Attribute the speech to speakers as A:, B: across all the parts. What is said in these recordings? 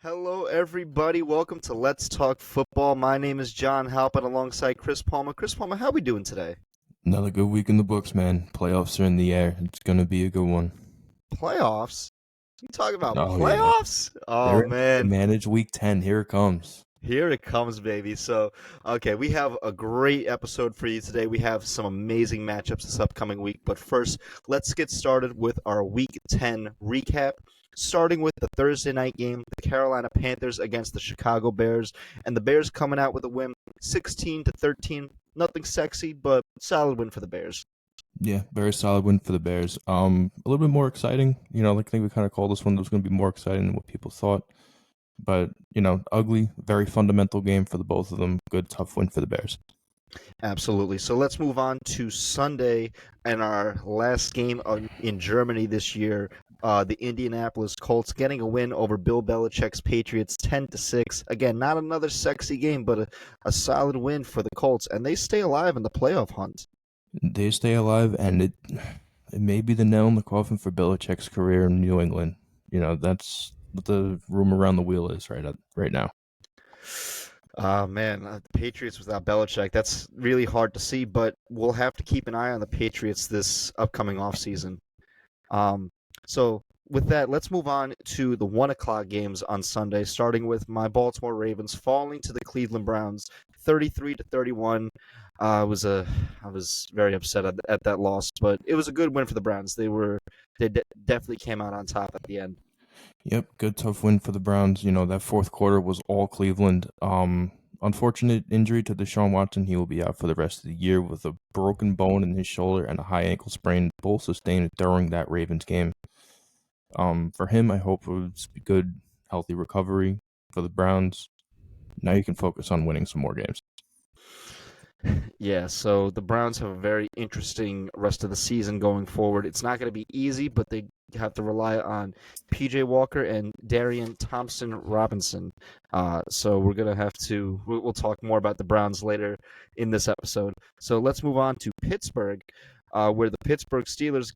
A: Hello, everybody. Welcome to Let's Talk Football. My name is John Halpin alongside Chris Palmer. Chris Palmer, how we doing today?
B: Another good week in the books, man. Playoffs are in the air. It's gonna be a good one.
A: Playoffs? You talking about
B: Oh yeah,
A: playoffs? Oh,
B: they're in
A: man.
B: manage week 10. Here it comes.
A: Here it comes, baby. Okay, we have a great episode for you today. We have some amazing matchups this upcoming week. But first, let's get started with our Week 10 recap. Starting with the Thursday night game, the Carolina Panthers against the Chicago Bears, and the Bears coming out with a win, 16-13. Nothing sexy, but solid win for the Bears.
B: Yeah, very solid win for the Bears. A little bit more exciting. I think we kind of called this one that was gonna be more exciting than what people thought. But ugly, very fundamental game for the both of them. Good, tough win for the Bears.
A: Absolutely. So let's move on to Sunday and our last game in Germany this year. The Indianapolis Colts getting a win over Bill Belichick's Patriots 10-6. Again, not another sexy game, but a solid win for the Colts, and they stay alive in the playoff hunt.
B: They stay alive, and it may be the nail in the coffin for Belichick's career in New England. That's what the rumor around the wheel is right now.
A: Oh, man, the Patriots without Belichick, that's really hard to see, but we'll have to keep an eye on the Patriots this upcoming offseason. So with that, let's move on to the 1 o'clock games on Sunday, starting with my Baltimore Ravens falling to the Cleveland Browns 33-31. I was very upset at that loss, but it was a good win for the Browns. They definitely came out on top at the end.
B: Yep, good tough win for the Browns. That fourth quarter was all Cleveland. Unfortunate injury to Deshaun Watson. He will be out for the rest of the year with a broken bone in his shoulder and a high ankle sprain, both sustained during that Ravens game. For him, I hope it was a good, healthy recovery for the Browns. Now you can focus on winning some more games.
A: Yeah, so the Browns have a very interesting rest of the season going forward. It's not going to be easy, but they have to rely on PJ Walker and Darian Thompson Robinson. So we're going to have to, we'll talk more about the Browns later in this episode. So let's move on to Pittsburgh, where the Pittsburgh Steelers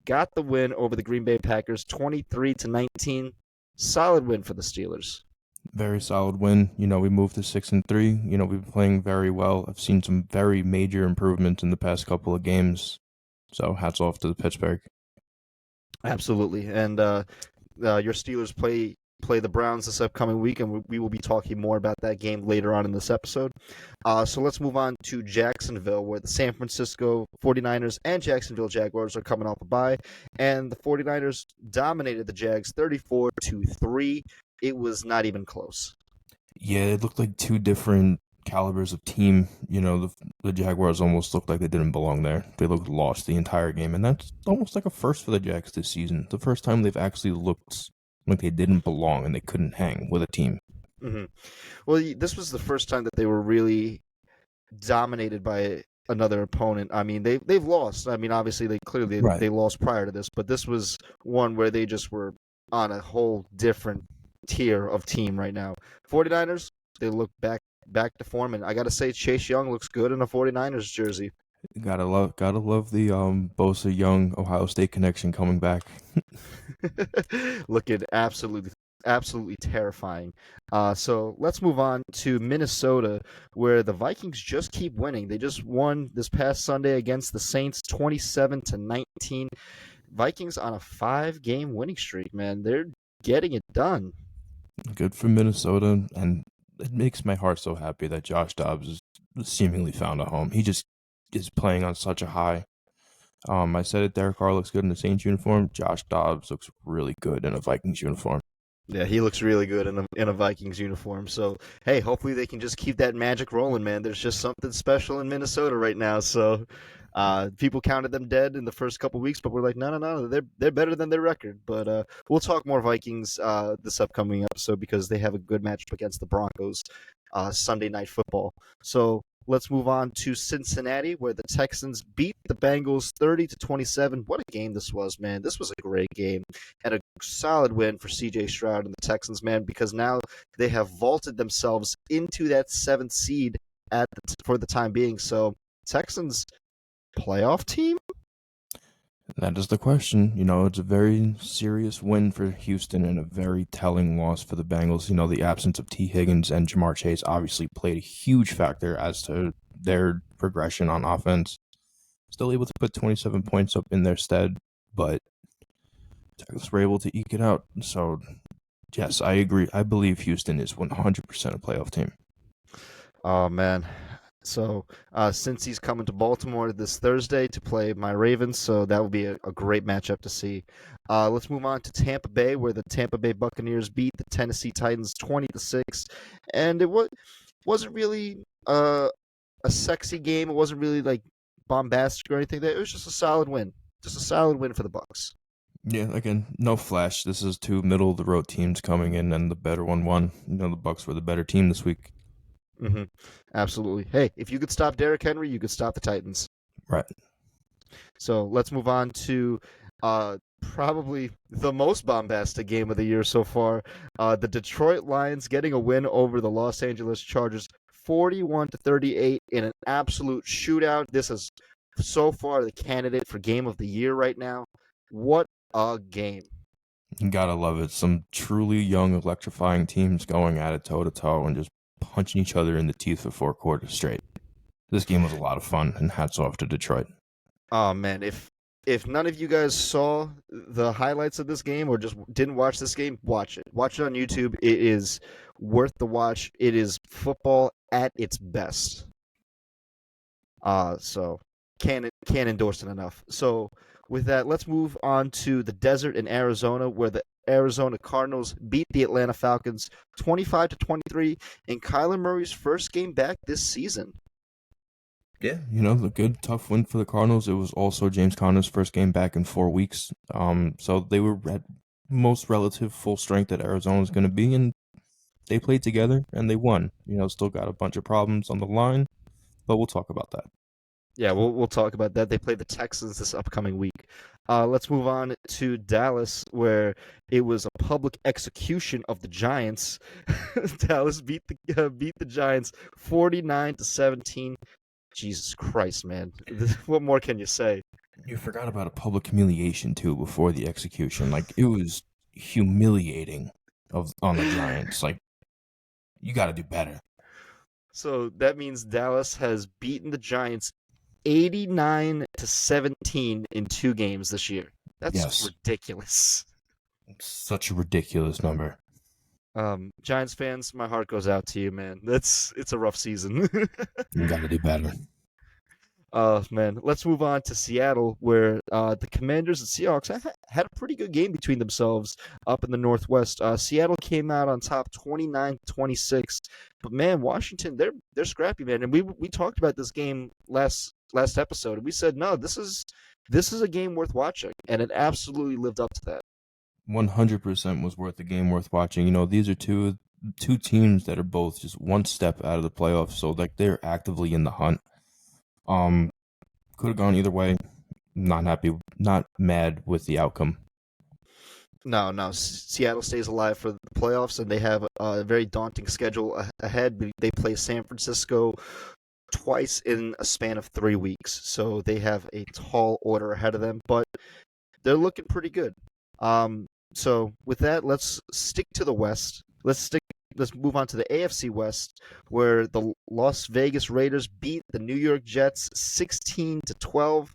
A: got the win over the Green Bay Packers 23-19. Solid win for the Steelers.
B: Very solid win. We moved to 6-3. We've been playing very well. I've seen some very major improvements in the past couple of games. So hats off to the Pittsburgh.
A: Absolutely. And your Steelers play the Browns this upcoming week, and we will be talking more about that game later on in this episode. So let's move on to Jacksonville, where the San Francisco 49ers and Jacksonville Jaguars are coming off a bye, and the 49ers dominated the Jags 34-3. It was not even close.
B: Yeah, it looked like two different calibers of team. The Jaguars almost looked like they didn't belong there. They looked lost the entire game, and that's almost like a first for the Jags this season. The first time they've actually looked like they didn't belong and they couldn't hang with a team.
A: Mm-hmm. Well, this was the first time that they were really dominated by another opponent. I mean, they've lost. I mean, obviously
B: Right.
A: they lost prior to this, but this was one where they just were on a whole different tier of team right now. 49ers, they look back to form, and I got to say Chase Young looks good in a 49ers jersey.
B: Gotta love the Bosa Young Ohio State connection coming back.
A: Looking absolutely terrifying. So let's move on to Minnesota, where the Vikings just keep winning. They just won this past Sunday against the Saints 27-19. Vikings on a 5-game winning streak, man. They're getting it done.
B: Good for Minnesota, and it makes my heart so happy that Josh Dobbs has seemingly found a home. He just is playing on such a high. I said it. Derek Carr looks good in the Saints uniform. Josh Dobbs looks really good in a Vikings uniform.
A: Yeah, he looks really good in a Vikings uniform. So, hey, hopefully they can just keep that magic rolling, man. There's just something special in Minnesota right now. So, people counted them dead in the first couple weeks, but we're like, no, they're better than their record. But we'll talk more Vikings this upcoming episode because they have a good matchup against the Broncos Sunday Night Football. So let's move on to Cincinnati, where the Texans beat the Bengals 30-27. What a game this was, man! This was a great game and a solid win for C.J. Stroud and the Texans, man, because now they have vaulted themselves into that 7th seed for the time being. So Texans playoff team?
B: That is the question. It's a very serious win for Houston and a very telling loss for the Bengals. The absence of T. Higgins and Jamar Chase obviously played a huge factor as to their progression on offense. Still able to put 27 points up in their stead, but Texans were able to eke it out. So, yes, I agree. I believe Houston is 100% a playoff team.
A: Oh man. So since he's coming to Baltimore this Thursday to play my Ravens, so that will be a great matchup to see. Let's move on to Tampa Bay, where the Tampa Bay Buccaneers beat the Tennessee Titans 20-6, and wasn't really a sexy game. It wasn't really like bombastic or anything. It was just a solid win, just a solid win for the Bucs.
B: Yeah, again, no flash. This is two middle of the road teams coming in, and the better one won. The Bucks were the better team this week.
A: Mm-hmm. Absolutely. Hey, if you could stop Derrick Henry, you could stop the Titans.
B: Right.
A: So let's move on to probably the most bombastic game of the year so far. The Detroit Lions getting a win over the Los Angeles Chargers, 41-38 in an absolute shootout. This is so far the candidate for game of the year right now. What a game!
B: You gotta love it. Some truly young, electrifying teams going at it toe to toe and just punching each other in the teeth for 4 quarters straight. This game was a lot of fun, and hats off to Detroit.
A: Oh man, if none of you guys saw the highlights of this game or just didn't watch this game, watch it. Watch it on YouTube. It is worth the watch. It is football at its best. So can't endorse it enough. So with that, let's move on to the desert in Arizona, where the Arizona Cardinals beat the Atlanta Falcons 25-23 in Kyler Murray's first game back this season.
B: Yeah, the good, tough win for the Cardinals. It was also James Conner's first game back in 4 weeks. So they were at most relative full strength that Arizona was going to be, and they played together and they won. Still got a bunch of problems on the line, but we'll talk about that.
A: Yeah, we'll talk about that. They play the Texans this upcoming week. Let's move on to Dallas, where it was a public execution of the Giants. Dallas beat the Giants 49-17. Jesus Christ, man! What more can you say?
B: You forgot about a public humiliation too before the execution. Like, it was humiliating on the Giants. Like, you got to do better.
A: So that means Dallas has beaten the Giants 89-17 in 2 games this year. That's
B: Yes.
A: ridiculous.
B: Such a ridiculous number.
A: Giants fans, my heart goes out to you, man. It's a rough season.
B: You got to do better.
A: Man, let's move on to Seattle, where the Commanders and Seahawks had a pretty good game between themselves up in the Northwest. Seattle came out on top 29-26, but man, Washington, they're scrappy, man. And we talked about this game last episode, and we said no, this is a game worth watching, and it absolutely lived up to that.
B: 100% was worth the game worth watching. These are two teams that are both just one step out of the playoffs, so like they're actively in the hunt. Could have gone either way. Not happy, not mad with the outcome.
A: No. Seattle stays alive for the playoffs, and they have a very daunting schedule ahead. They play San Francisco twice in a span of 3 weeks, so they have a tall order ahead of them, but they're looking pretty good. So with that, let's stick to the West. Let's move on to the AFC West, where the Las Vegas Raiders beat the New York Jets 16-12.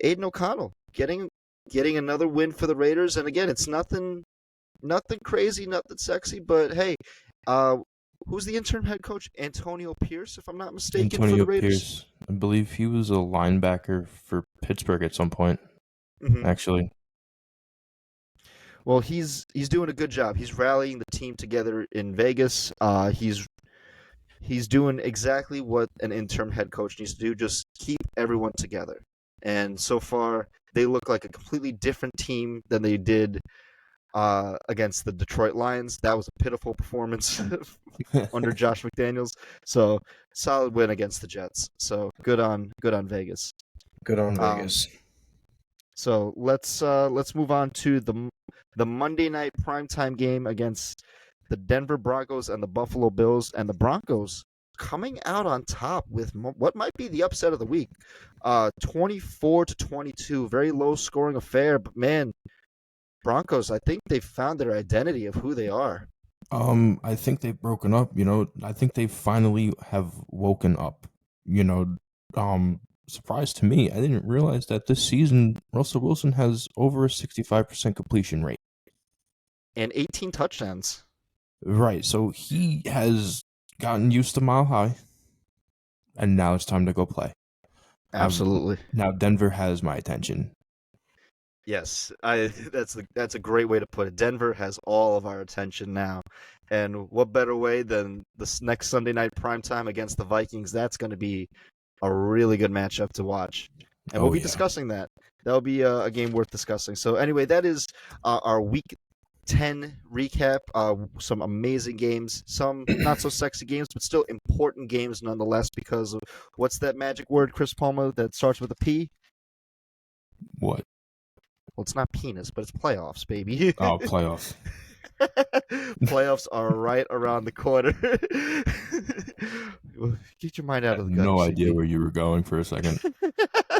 A: Aiden O'Connell getting another win for the Raiders, and again, it's nothing crazy, nothing sexy, but hey, who's the interim head coach? Antonio Pierce, if I'm not mistaken, for the Raiders.
B: Pierce, I believe he was a linebacker for Pittsburgh at some point.
A: Mm-hmm.
B: Actually.
A: Well, he's doing a good job. He's rallying the team together in Vegas. He's doing exactly what an interim head coach needs to do, just keep everyone together. And so far, they look like a completely different team than they did against the Detroit Lions. That was a pitiful performance under Josh McDaniels. So solid win against the Jets. So good on Vegas.
B: Good on Vegas.
A: So let's move on to the Monday night primetime game against the Denver Broncos and the Buffalo Bills. And the Broncos coming out on top with what might be the upset of the week. 24-22, very low scoring affair, but man, Broncos, I think they found their identity of who they are.
B: I think they've broken up, I think they finally have woken up. You know, surprise to me, I didn't realize that this season Russell Wilson has over a 65% completion rate.
A: And 18 touchdowns.
B: Right, so he has gotten used to Mile High, and now it's time to go play. I've
A: Absolutely.
B: Now Denver has my attention.
A: Yes, I that's a great way to put it. Denver has all of our attention now. And what better way than this next Sunday night primetime against the Vikings? That's going to be a really good matchup to watch. And we'll
B: Oh
A: be
B: yeah.
A: discussing that. That'll be a game worth discussing. So anyway, that is our week 10 recap. Some amazing games, some not so sexy games, but still important games nonetheless because of what's that magic word, Chris Palmer, that starts with a P?
B: What?
A: Well, it's not penis, but it's playoffs, baby.
B: Oh, playoffs.
A: Playoffs are right around the corner. Get your mind
B: I
A: out
B: had
A: of the gutter,
B: no idea
A: CP.
B: where you were going for a second.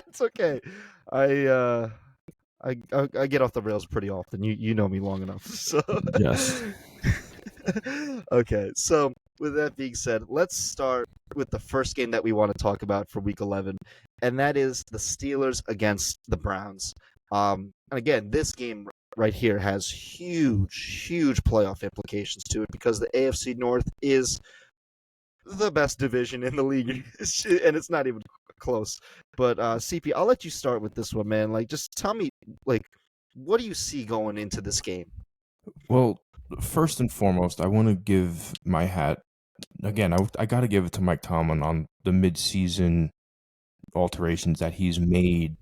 A: It's okay. I uh I get off the rails pretty often. You know me long enough. So
B: Yes.
A: okay. So with that being said, let's start with the first game that we want to talk about for Week 11, and that is the Steelers against the Browns. And again, this game right here has huge playoff implications to it because the AFC North is the best division in the league, and it's not even close. But CP, I'll let you start with this one, man. Like, just tell me, like, what do you see going into this game?
B: Well, first and foremost, I want to give my hat again. I got to give it to Mike Tomlin on the midseason alterations that he's made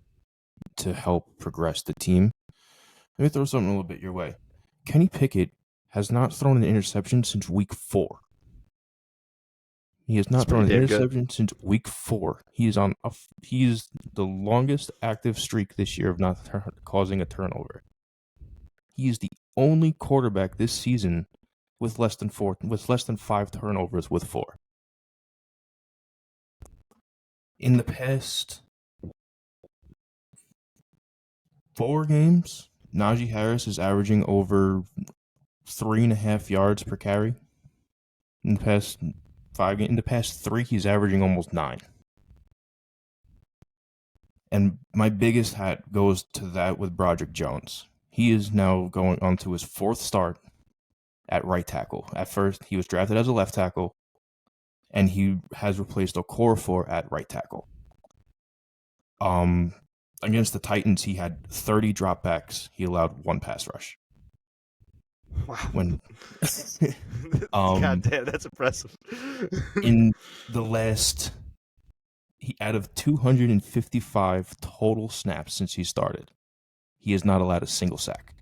B: to help progress the team. Let me throw something a little bit your way. Kenny Pickett has not thrown an interception since week 4. He has
A: It's
B: not
A: pretty
B: thrown an
A: damn good.
B: interception since week 4. He's the longest active streak this year of not causing a turnover. He is the only quarterback this season with less than 5 turnovers with 4. In the past 4 games, Najee Harris is averaging over 3.5 yards per carry. In the past 3, he's averaging almost 9. And my biggest hat goes to that with Broderick Jones. He is now going on to his 4th start at right tackle. At first, he was drafted as a left tackle, and he has replaced Okorafor at right tackle. Against the Titans, he had 30 dropbacks. He allowed 1 pass rush.
A: Wow.
B: When
A: God damn, that's impressive.
B: in the last, out of 255 total snaps since he started, he has not allowed a single sack.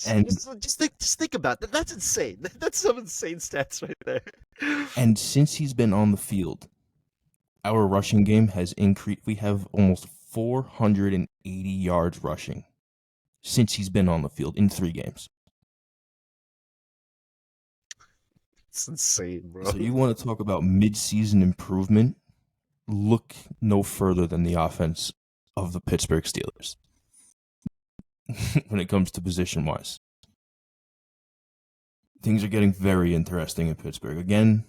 B: And
A: just think about that. That's insane. That's some insane stats right there.
B: and since he's been on the field, our rushing game has increased. We have almost 480 yards rushing since he's been on the field in 3 games.
A: It's insane, bro.
B: So you want to talk about mid-season improvement? Look no further than the offense of the Pittsburgh Steelers when it comes to position-wise. Things are getting very interesting in Pittsburgh. Again,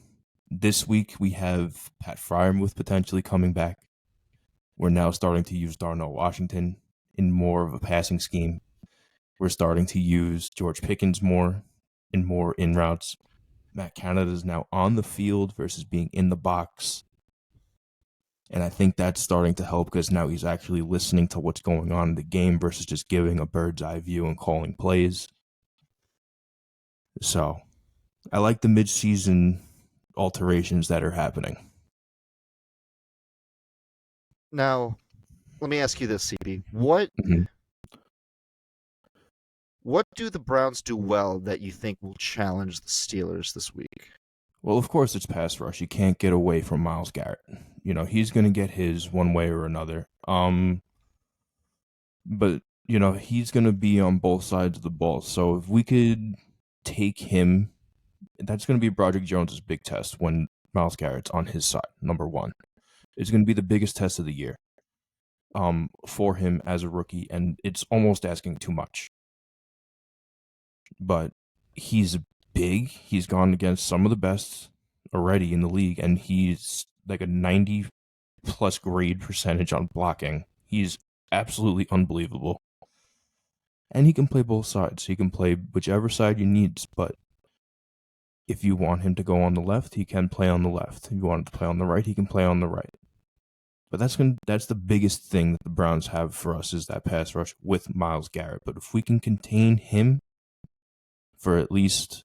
B: this week we have Pat Freiermuth potentially coming back. We're now starting to use Darnell Washington in more of a passing scheme. We're starting to use George Pickens more in routes. Matt Canada is now on the field versus being in the box. And I think that's starting to help because now he's actually listening to what's going on in the game versus just giving a bird's eye view and calling plays. So I like the mid-season alterations that are happening.
A: Now, let me ask you this, CB. What do the Browns do well that you think will challenge the Steelers this week?
B: Well, of course, it's pass rush. You can't get away from Myles Garrett. He's going to get his one way or another. But he's going to be on both sides of the ball. So if we could take him, that's going to be Broderick Jones's big test when Myles Garrett's on his side, number one. It's going to be the biggest test of the year for him as a rookie, and it's almost asking too much. But he's big. He's gone against some of the best already in the league, and he's like a 90-plus grade percentage on blocking. He's absolutely unbelievable. And he can play both sides. He can play whichever side you needs, but if you want him to go on the left, he can play on the left. If you want him to play on the right, he can play on the right. But that's the biggest thing that the Browns have for us is that pass rush with Myles Garrett. But if we can contain him for at least,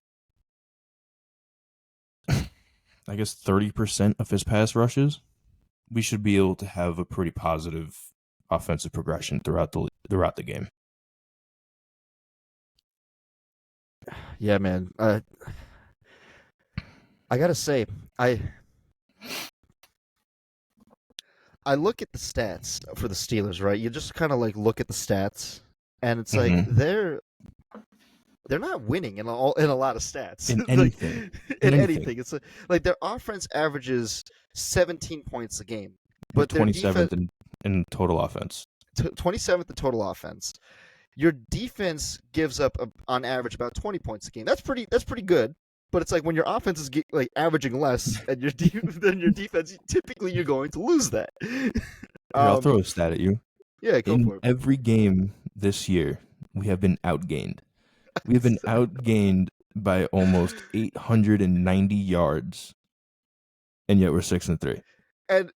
B: I guess, 30% of his pass rushes, we should be able to have a pretty positive offensive progression throughout the game.
A: Yeah, man. I gotta say, I look at the stats for the Steelers, right? You just kind of like look at the stats, and it's like they're not winning in a lot of stats.
B: In anything.
A: In anything. It's like their offense averages 17 points a game, but their
B: 27th in total offense.
A: 27th in total offense. Your defense gives up on average about 20 points a game. That's pretty good. But it's like when your offense is like averaging less and than your defense, typically you're going to lose that.
B: I'll throw a stat at you.
A: Yeah, go for it.
B: In every game this year, we have been outgained. We have been outgained by almost 890 yards, and yet we're 6-3.
A: And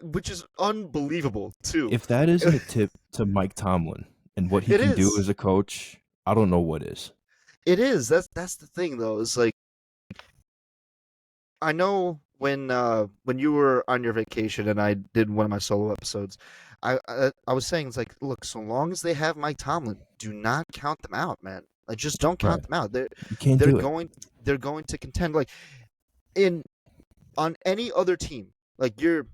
A: which is unbelievable too.
B: If that isn't a tip to Mike Tomlin and what he can do as a coach, I don't know what is.
A: It is. That's the thing, though. It's like I know when you were on your vacation and I did one of my solo episodes, I was saying it's like, look, so long as they have Mike Tomlin, do not count them out, man. Like just don't count them out. They're going to contend like on any other team. Like you're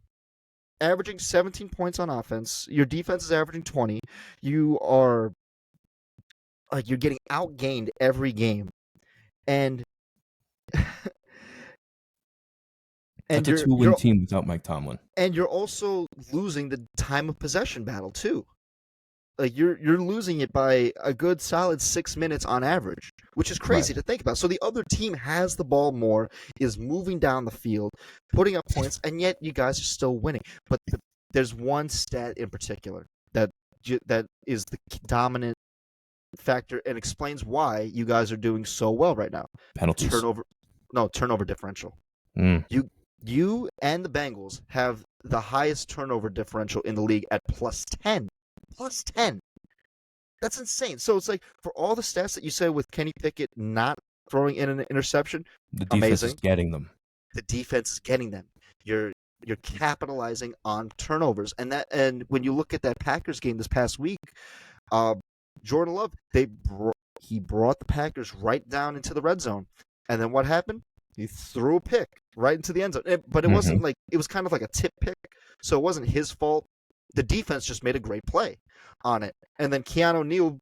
A: averaging 17 points on offense, your defense is averaging 20. You are like you're getting outgained every game, and
B: that's a 2-win team without Mike Tomlin.
A: And you're also losing the time of possession battle too. Like you're losing it by a good solid 6 minutes on average, which is crazy to think about. So the other team has the ball more, is moving down the field, putting up points, and yet you guys are still winning. But there's one stat in particular that is the dominant factor and explains why you guys are doing so well right now.
B: Penalties.
A: Turnover differential. You and the Bengals have the highest turnover differential in the league at +10. +10. That's insane. So it's like for all the stats that you said with Kenny Pickett not throwing in an interception,
B: the defense is getting them.
A: The defense is getting them. You're capitalizing on turnovers, and when you look at that Packers game this past week, Jordan Love, he brought the Packers right down into the red zone, and then what happened? He threw a pick right into the end zone. But it wasn't like it was kind of like a tip pick, so it wasn't his fault. The defense just made a great play on it, and then Keanu Neal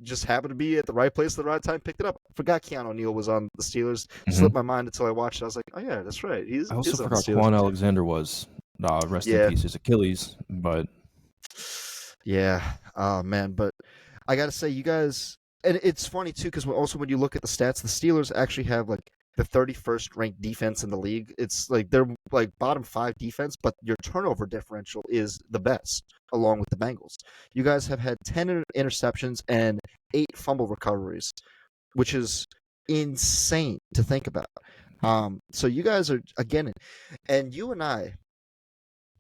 A: just happened to be at the right place at the right time, picked it up. I forgot Keanu Neal was on the Steelers. Slipped my mind until I watched it. I was like, oh yeah, that's right.
B: I also forgot Quan Alexander was rest in peace his Achilles, but
A: yeah, oh man, but I gotta say, you guys, and it's funny too because also when you look at the stats, the Steelers actually have like the 31st ranked defense in the league. It's like they're like bottom 5 defense, but your turnover differential is the best, along with the Bengals. You guys have had 10 interceptions and 8 fumble recoveries, which is insane to think about. So you guys are again, and you and I,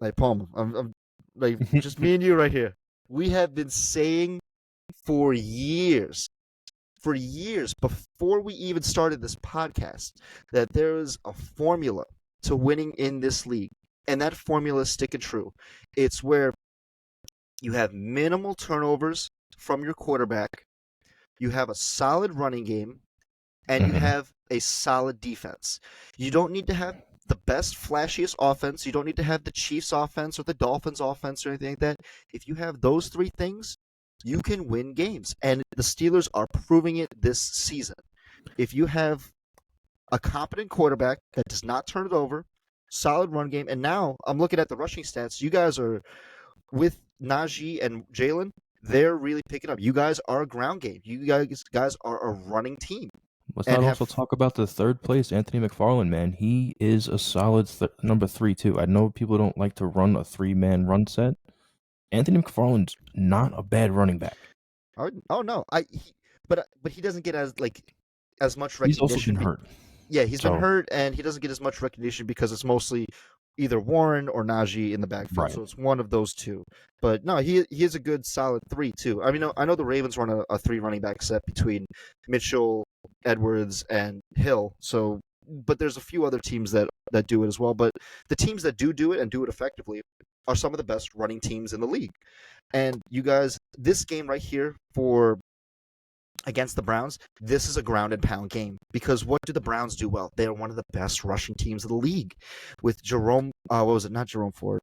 A: like Palmer, I'm like just me and you right here. We have been saying for years before we even started this podcast that there is a formula to winning in this league, and that formula is sticking true. It's where you have minimal turnovers from your quarterback, you have a solid running game, and you have a solid defense. You don't need to have the best, flashiest offense. You don't need to have the Chiefs offense or the Dolphins offense or anything like that. If you have those three things, you can win games. And the Steelers are proving it this season. If you have a competent quarterback that does not turn it over, solid run game, and now I'm looking at the rushing stats. You guys are with Najee and Jalen. They're really picking up. You guys are a ground game. You guys are a running team
B: Let's
A: and
B: not also
A: have.
B: talk about the third place, Anthony McFarland, man. He is a solid number three, too. I know people don't like to run a three-man run set. Anthony McFarland's not a bad running back.
A: Oh no, but he doesn't get as much
B: He's also been
A: recognition.
B: hurt.
A: Yeah, he's been
B: So,
A: hurt, and he doesn't get as much recognition because it's mostly either Warren or Najee in the backfield.
B: right.
A: So it's one of those two. But no, he is a good solid three too. I mean, I know the Ravens run a three running back set between Mitchell, Edwards, and Hill. So, but there's a few other teams that do it as well. But the teams that do it and do it effectively are some of the best running teams in the league. And you guys, this game right here for against the Browns, this is a ground and pound game because what do the Browns do well? They are one of the best rushing teams of the league. With Jerome, what was it? Not Jerome Ford,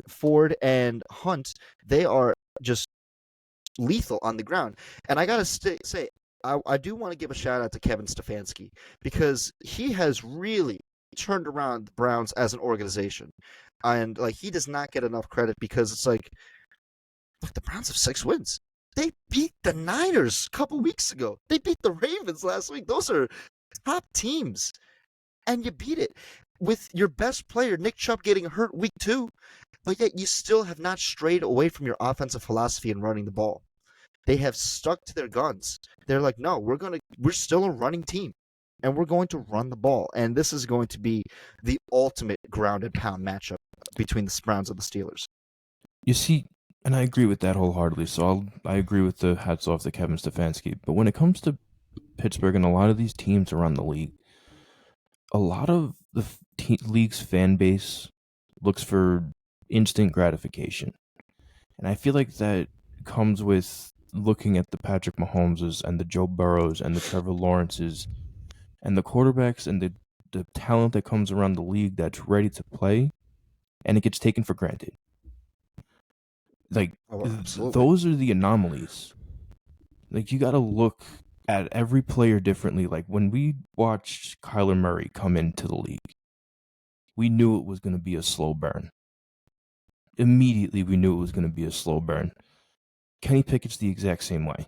A: Ford and Hunt. They are just lethal on the ground. And I gotta say, I do want to give a shout out to Kevin Stefanski because he has really turned around the Browns as an organization, and like he does not get enough credit because it's like, look, the Browns have 6 wins. They beat the Niners a couple weeks ago. They beat the Ravens last week. Those are top teams. And you beat it with your best player, Nick Chubb, getting hurt week 2. But yet you still have not strayed away from your offensive philosophy in running the ball. They have stuck to their guns. They're like, no, we're still a running team. And we're going to run the ball. And this is going to be the ultimate ground and pound matchup between the Browns and the Steelers.
B: You see, and I agree with that wholeheartedly. So I agree with the hats off to Kevin Stefanski. But when it comes to Pittsburgh and a lot of these teams around the league, a lot of the league's fan base looks for instant gratification. And I feel like that comes with looking at the Patrick Mahomeses and the Joe Burrows and the Trevor Lawrences and the quarterbacks and the talent that comes around the league that's ready to play, and it gets taken for granted. Like,
A: Oh, absolutely.
B: those are the anomalies. Like, you got to look at every player differently. Like, when we watched Kyler Murray come into the league, we knew it was going to be a slow burn. Immediately, we knew it was going to be a slow burn. Kenny Pickett's the exact same way.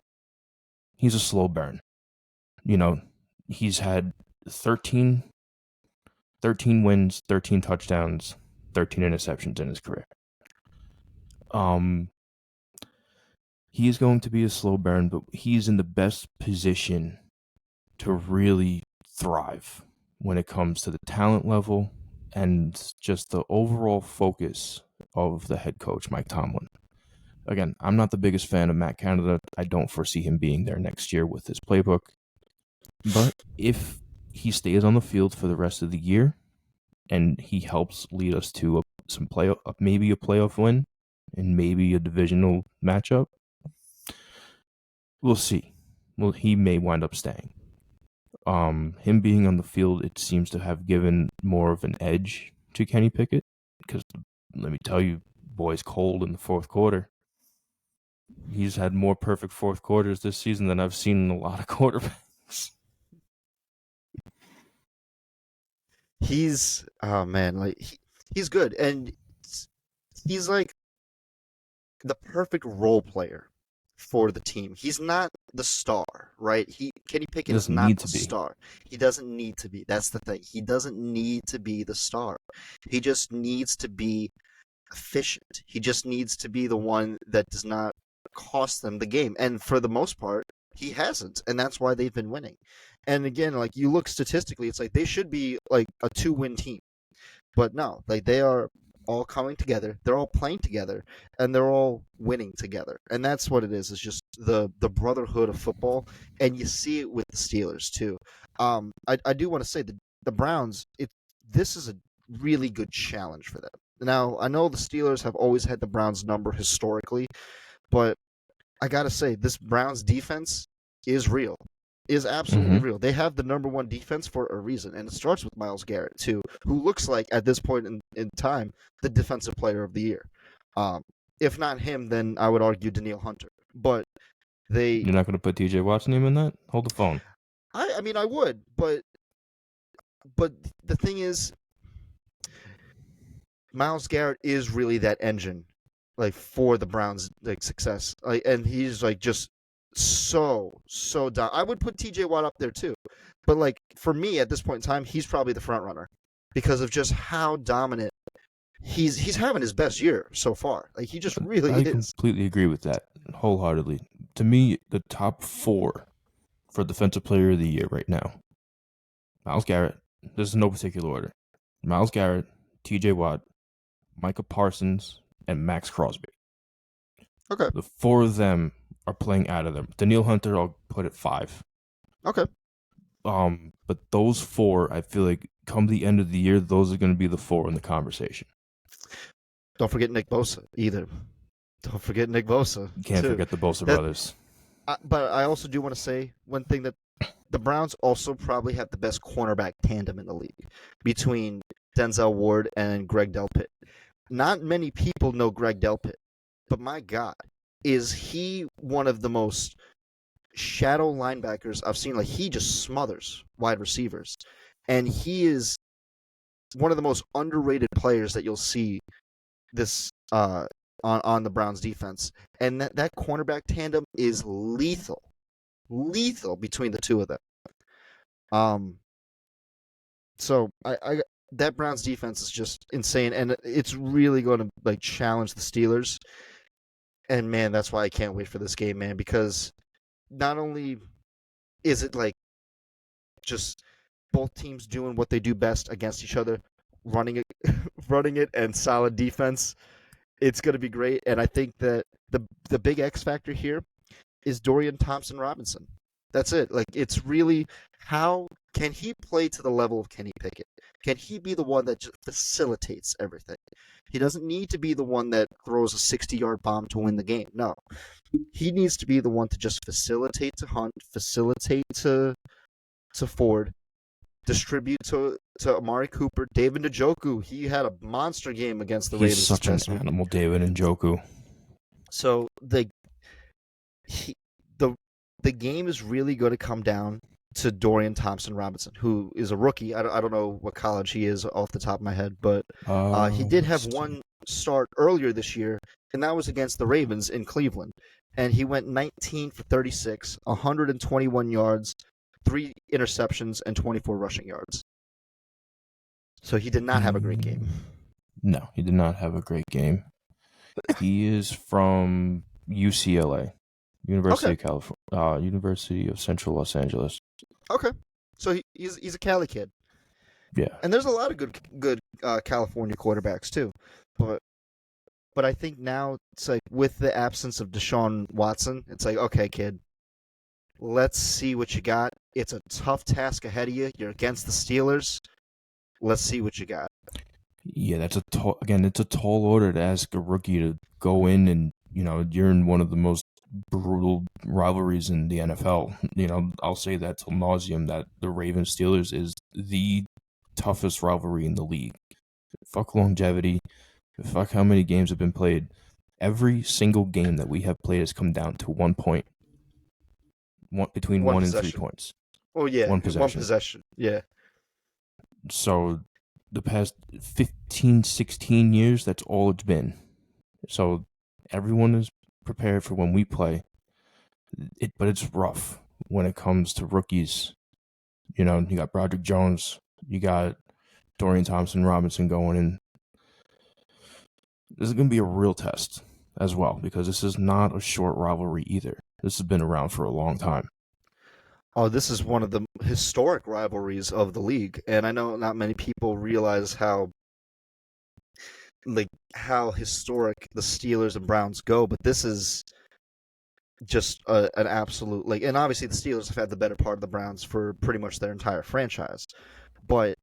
B: He's a slow burn. You know, he's had 13 wins, 13 touchdowns, 13 interceptions in his career. He is going to be a slow burn, but he's in the best position to really thrive when it comes to the talent level and just the overall focus of the head coach, Mike Tomlin. Again, I'm not the biggest fan of Matt Canada. I don't foresee him being there next year with his playbook. But if he stays on the field for the rest of the year and he helps lead us to maybe a playoff win and maybe a divisional matchup, we'll see. Well, he may wind up staying. Him being on the field, it seems to have given more of an edge to Kenny Pickett because let me tell you, boy's cold in the fourth quarter. He's had more perfect fourth quarters this season than I've seen in a lot of quarterbacks.
A: He's oh man, like he's good, and he's like the perfect role player for the team. He's not the star, right? Kenny
B: He
A: Pickett is
B: doesn't
A: not
B: need
A: the
B: to be.
A: star. He doesn't need to be. That's the thing. He doesn't need to be the star. He just needs to be efficient. He just needs to be the one that does not cost them the game. And for the most part, he hasn't, and that's why they've been winning. And again, like you look statistically, it's like they should be like a 2-win team. But no, like they are all coming together. They're all playing together, and they're all winning together. And that's what it is. It's just the brotherhood of football, and you see it with the Steelers too. I do want to say the Browns. This is a really good challenge for them. Now I know the Steelers have always had the Browns number historically, but I gotta say this Browns defense is real. is absolutely
B: Mm-hmm.
A: real. They have the number one defense for a reason, and it starts with Myles Garrett too, who looks like at this point in time the defensive player of the year. Um, if not him, then I would argue Daniil Hunter. But they,
B: You're not going to put TJ Watt's name in that? Hold the phone.
A: I mean, I would, but the thing is, Myles Garrett is really that engine, like for the Browns' like success, like, and he's like just so down. I would put T.J. Watt up there too, but like for me at this point in time, he's probably the front runner because of just how dominant he's having his best year so far. Like he just really
B: I
A: is.
B: completely agree with that wholeheartedly. To me, the top four for Defensive Player of the Year right now: Myles Garrett. This is no particular order. Myles Garrett, T.J. Watt, Micah Parsons, and Max Crosby.
A: Okay,
B: The four of them are playing out of them. Daniil Hunter, I'll put at 5.
A: okay.
B: But those four, I feel like come the end of the year, those are going to be the four in the conversation.
A: Don't forget Nick Bosa either. Don't forget Nick Bosa
B: You can't
A: too.
B: forget the Bosa
A: That,
B: brothers.
A: but I also do want to say one thing that the Browns also probably have the best cornerback tandem in the league between Denzel Ward and Greg Delpit. Not many people know Greg Delpit, but my God, is he one of the most shadow linebackers I've seen? Like he just smothers wide receivers, and he is one of the most underrated players that you'll see this on the Browns defense. And that cornerback tandem is lethal between the two of them. Um, so I that Browns defense is just insane, and it's really going to like challenge the Steelers. And man, that's why I can't wait for this game, man, because not only is it like just both teams doing what they do best against each other, running it, running it, and solid defense. It's going to be great, and I think that the big X factor here is Dorian Thompson Robinson. That's it. Like it's really how can he play to the level of Kenny Pickett? Can he be the one that just facilitates everything? He doesn't need to be the one that throws a 60-yard bomb to win the game. No. He needs to be the one to just facilitate to Hunt, facilitate to Ford, distribute to Amari Cooper, David Njoku. He had a monster game against the
B: He's
A: Ravens this
B: such an
A: past week.
B: animal, David Njoku.
A: So he, the the game is really going to come down to Dorian Thompson Robinson, who is a rookie. I don't know what college he is off the top of my head, but he did have one start earlier this year, and that was against the Ravens in Cleveland. And he went 19 for 36, 121 yards, 3 interceptions, and 24 rushing yards. So he did not have a great game.
B: No, he did not have a great game. He is from UCLA, University
A: Okay.
B: of California, University of Central Los Angeles.
A: Okay. So he's a Cali kid.
B: Yeah.
A: And there's a lot of good California quarterbacks too. But I think now it's like with the absence of Deshaun Watson, it's like, okay, kid, let's see what you got. It's a tough task ahead of you. You're against the Steelers. Let's see what you got.
B: Yeah, that's it's a tall order to ask a rookie to go in and, you're in one of the most brutal rivalries in the NFL. I'll say that till nauseum that the Ravens Steelers is the toughest rivalry in the league. Fuck longevity. Fuck how many games have been played. Every single game that we have played has come down to 1 point. Between
A: One
B: 1 and 3
A: possession.
B: points.
A: Oh yeah,
B: One
A: one
B: possession.
A: possession. Yeah.
B: So the past 15, 16 years, that's all it's been. So everyone is prepared for when we play. But it's rough when it comes to rookies. You got Broderick Jones, you got Dorian Thompson Robinson going in. This is going to be a real test as well, because this is not a short rivalry either. This has been around for a long time.
A: Oh, this is one of the historic rivalries of the league, and I know not many people realize how historic the Steelers and Browns go, but this is just an absolute and obviously the Steelers have had the better part of the Browns for pretty much their entire franchise, but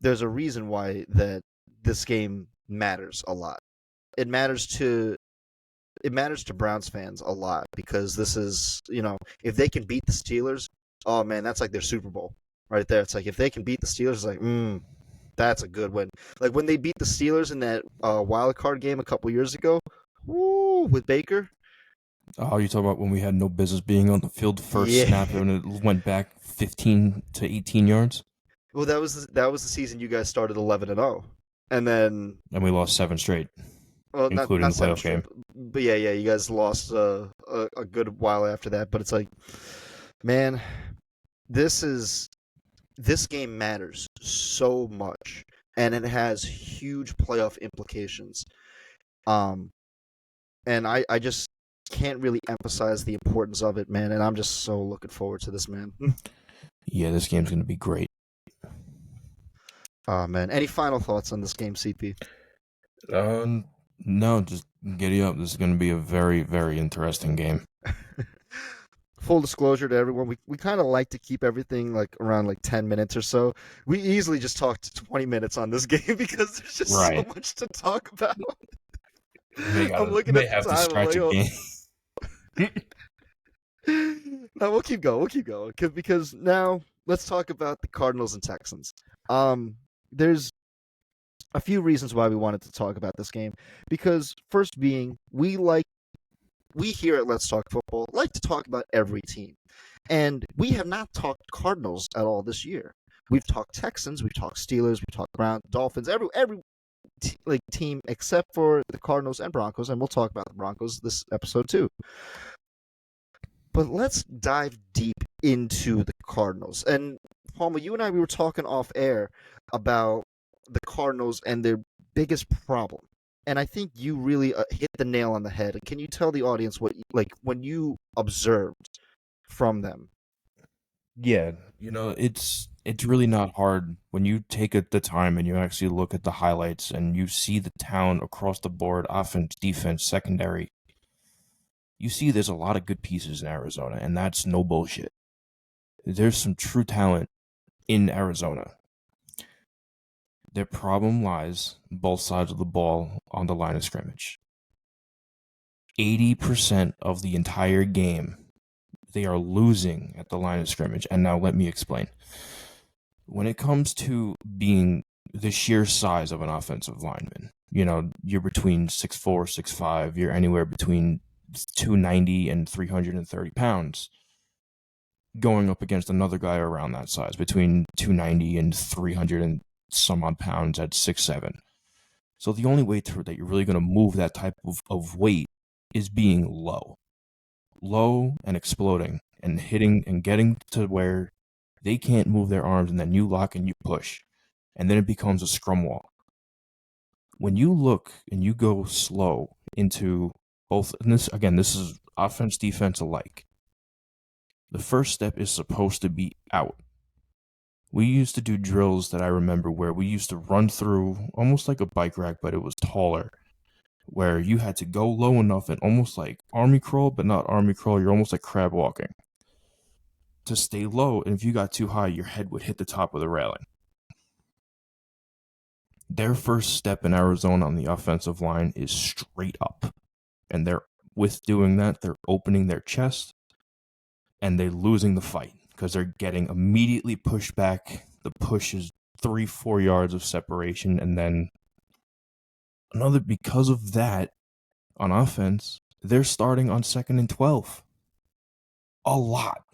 A: there's a reason why that this game matters a lot. It matters to Browns fans a lot because this is, if they can beat the Steelers, oh man, that's like their Super Bowl right there. It's like if they can beat the Steelers, it's like, that's a good win. Like when they beat the Steelers in that wild card game a couple years ago, woo, with Baker.
B: Oh, you talking about when we had no business being on the field first
A: Yeah.
B: snap and it went back 15 to 18 yards?
A: Well, that was the season you guys started 11-0, and then
B: And we lost 7 straight,
A: well,
B: including
A: not
B: the
A: seven
B: playoff
A: straight,
B: game.
A: but yeah, you guys lost a good while after that. But it's like, man, this is this game matters so much, and it has huge playoff implications. Um, and I just can't really emphasize the importance of it, man. And I'm just so looking forward to this, man.
B: Yeah, this game's going to be great.
A: Oh man, any final thoughts on this game, CP?
B: No, just giddy up. This is going to be a very, very interesting game.
A: Full disclosure to everyone, we kind of like to keep everything like around like 10 minutes or so. We easily just talked 20 minutes on this game because there's just so
B: Right.
A: much to talk about.
B: May,
A: I'm looking
B: may
A: at the
B: have to
A: time. I'm
B: stretch
A: like,
B: a
A: oh.
B: game.
A: No, we'll keep going. We'll keep going because now let's talk about the Cardinals and Texans. There's a few reasons why we wanted to talk about this game because first being we here at Let's Talk Football like to talk about every team. And we have not talked Cardinals at all this year. We've talked Texans, we've talked Steelers, we've talked Browns, Dolphins, every team except for the Cardinals and Broncos, and we'll talk about the Broncos this episode too. But let's dive deep into the Cardinals. And Palma, you and I we were talking off air about the Cardinals and their biggest problem. And I think you really hit the nail on the head. Can you tell the audience what like when you observed from them?
B: Yeah, it's really not hard when you take the time and you actually look at the highlights and you see the talent across the board, offense, defense, secondary. You see there's a lot of good pieces in Arizona, and that's no bullshit. There's some true talent in Arizona. Their problem lies both sides of the ball on the line of scrimmage. 80% of the entire game, they are losing at the line of scrimmage. And now let me explain. When it comes to being the sheer size of an offensive lineman, you're between 6'4", 6'5", you're anywhere between 290 and 330 pounds, going up against another guy around that size, between 290 and 300 and some odd pounds at 6'7". So the only way that you're really going to move that type of weight is being low and exploding and hitting and getting to where they can't move their arms, and then you lock and you push, and then it becomes a scrum wall. When you look and you go slow into both, and this is offense, defense alike. The first step is supposed to be out. We used to do drills that I remember where we used to run through almost like a bike rack, but it was taller, where you had to go low enough and almost like army crawl, but not army crawl. You're almost like crab walking to stay low. And if you got too high, your head would hit the top of the railing. Their first step in Arizona on the offensive line is straight up. And with doing that, they're opening their chest and they're losing the fight because they're getting immediately pushed back. The push is 3-4 yards of separation. And then because of that, on offense, they're starting on 2nd and 12. A lot.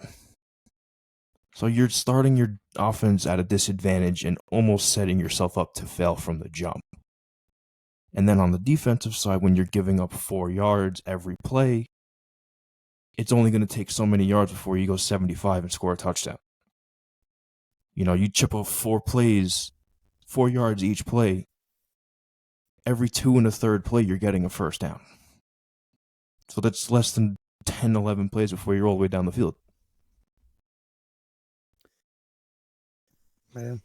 B: So you're starting your offense at a disadvantage and almost setting yourself up to fail from the jump. And then on the defensive side, when you're giving up 4 yards every play, it's only going to take so many yards before you go 75 and score a touchdown. You chip off 4 plays, 4 yards each play. Every 2 and a third play, you're getting a first down. So that's less than 10, 11 plays before you're all the way down the field.
A: Man,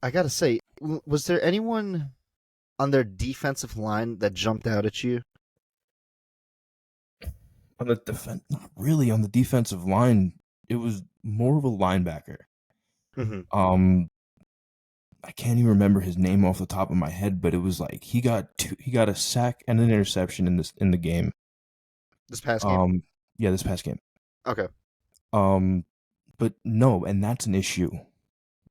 A: I gotta say, was there anyone on their defensive line that jumped out at you?
B: On the not really on the defensive line. It was more of a linebacker.
A: Mm-hmm.
B: I can't even remember his name off the top of my head, but it was like he got a sack and an interception in the game.
A: This past game?
B: Yeah, this past game.
A: Okay.
B: But no, and that's an issue,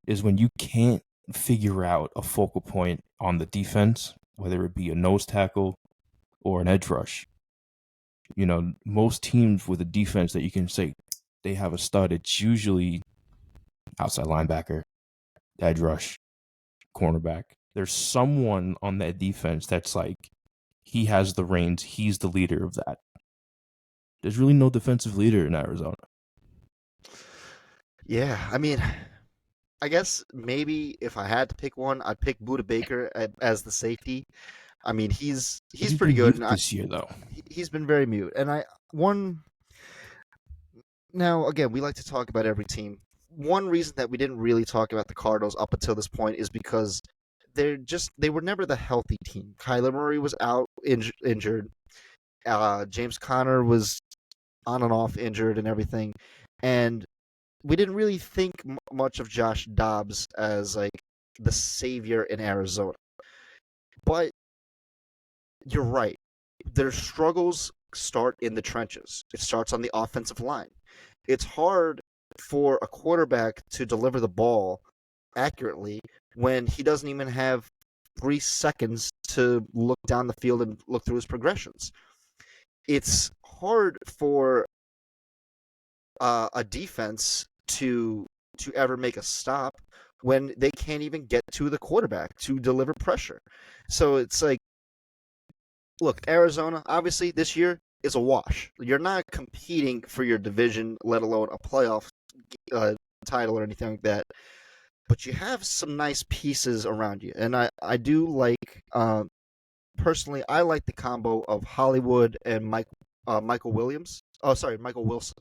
B: is when you can't figure out a focal point on the defense, whether it be a nose tackle or an edge rush. Most teams with a defense that you can say they have a stud, it's usually outside linebacker, edge rush, cornerback. There's someone on that defense that's like, he has the reins, he's the leader of that. There's really no defensive leader in Arizona.
A: Yeah, I mean, I guess maybe if I had to pick one, I'd pick Buda Baker as the safety. I mean, he's pretty
B: been
A: good,
B: mute
A: and
B: this year, though.
A: he's been very mute. And one now again, we like to talk about every team. One reason that we didn't really talk about the Cardinals up until this point is because they were never the healthy team. Kyler Murray was out injured. James Conner was on and off injured and everything, and we didn't really think much of Josh Dobbs as like the savior in Arizona. But you're right. Their struggles start in the trenches. It starts on the offensive line. It's hard for a quarterback to deliver the ball accurately when he doesn't even have 3 seconds to look down the field and look through his progressions. It's hard for a defense to ever make a stop when they can't even get to the quarterback to deliver pressure. So it's like, look, Arizona, obviously, this year is a wash. You're not competing for your division, let alone a playoff title or anything like that. But you have some nice pieces around you. And I do like, personally, I like the combo of Hollywood and Michael Williams. Oh, sorry, Michael Wilson.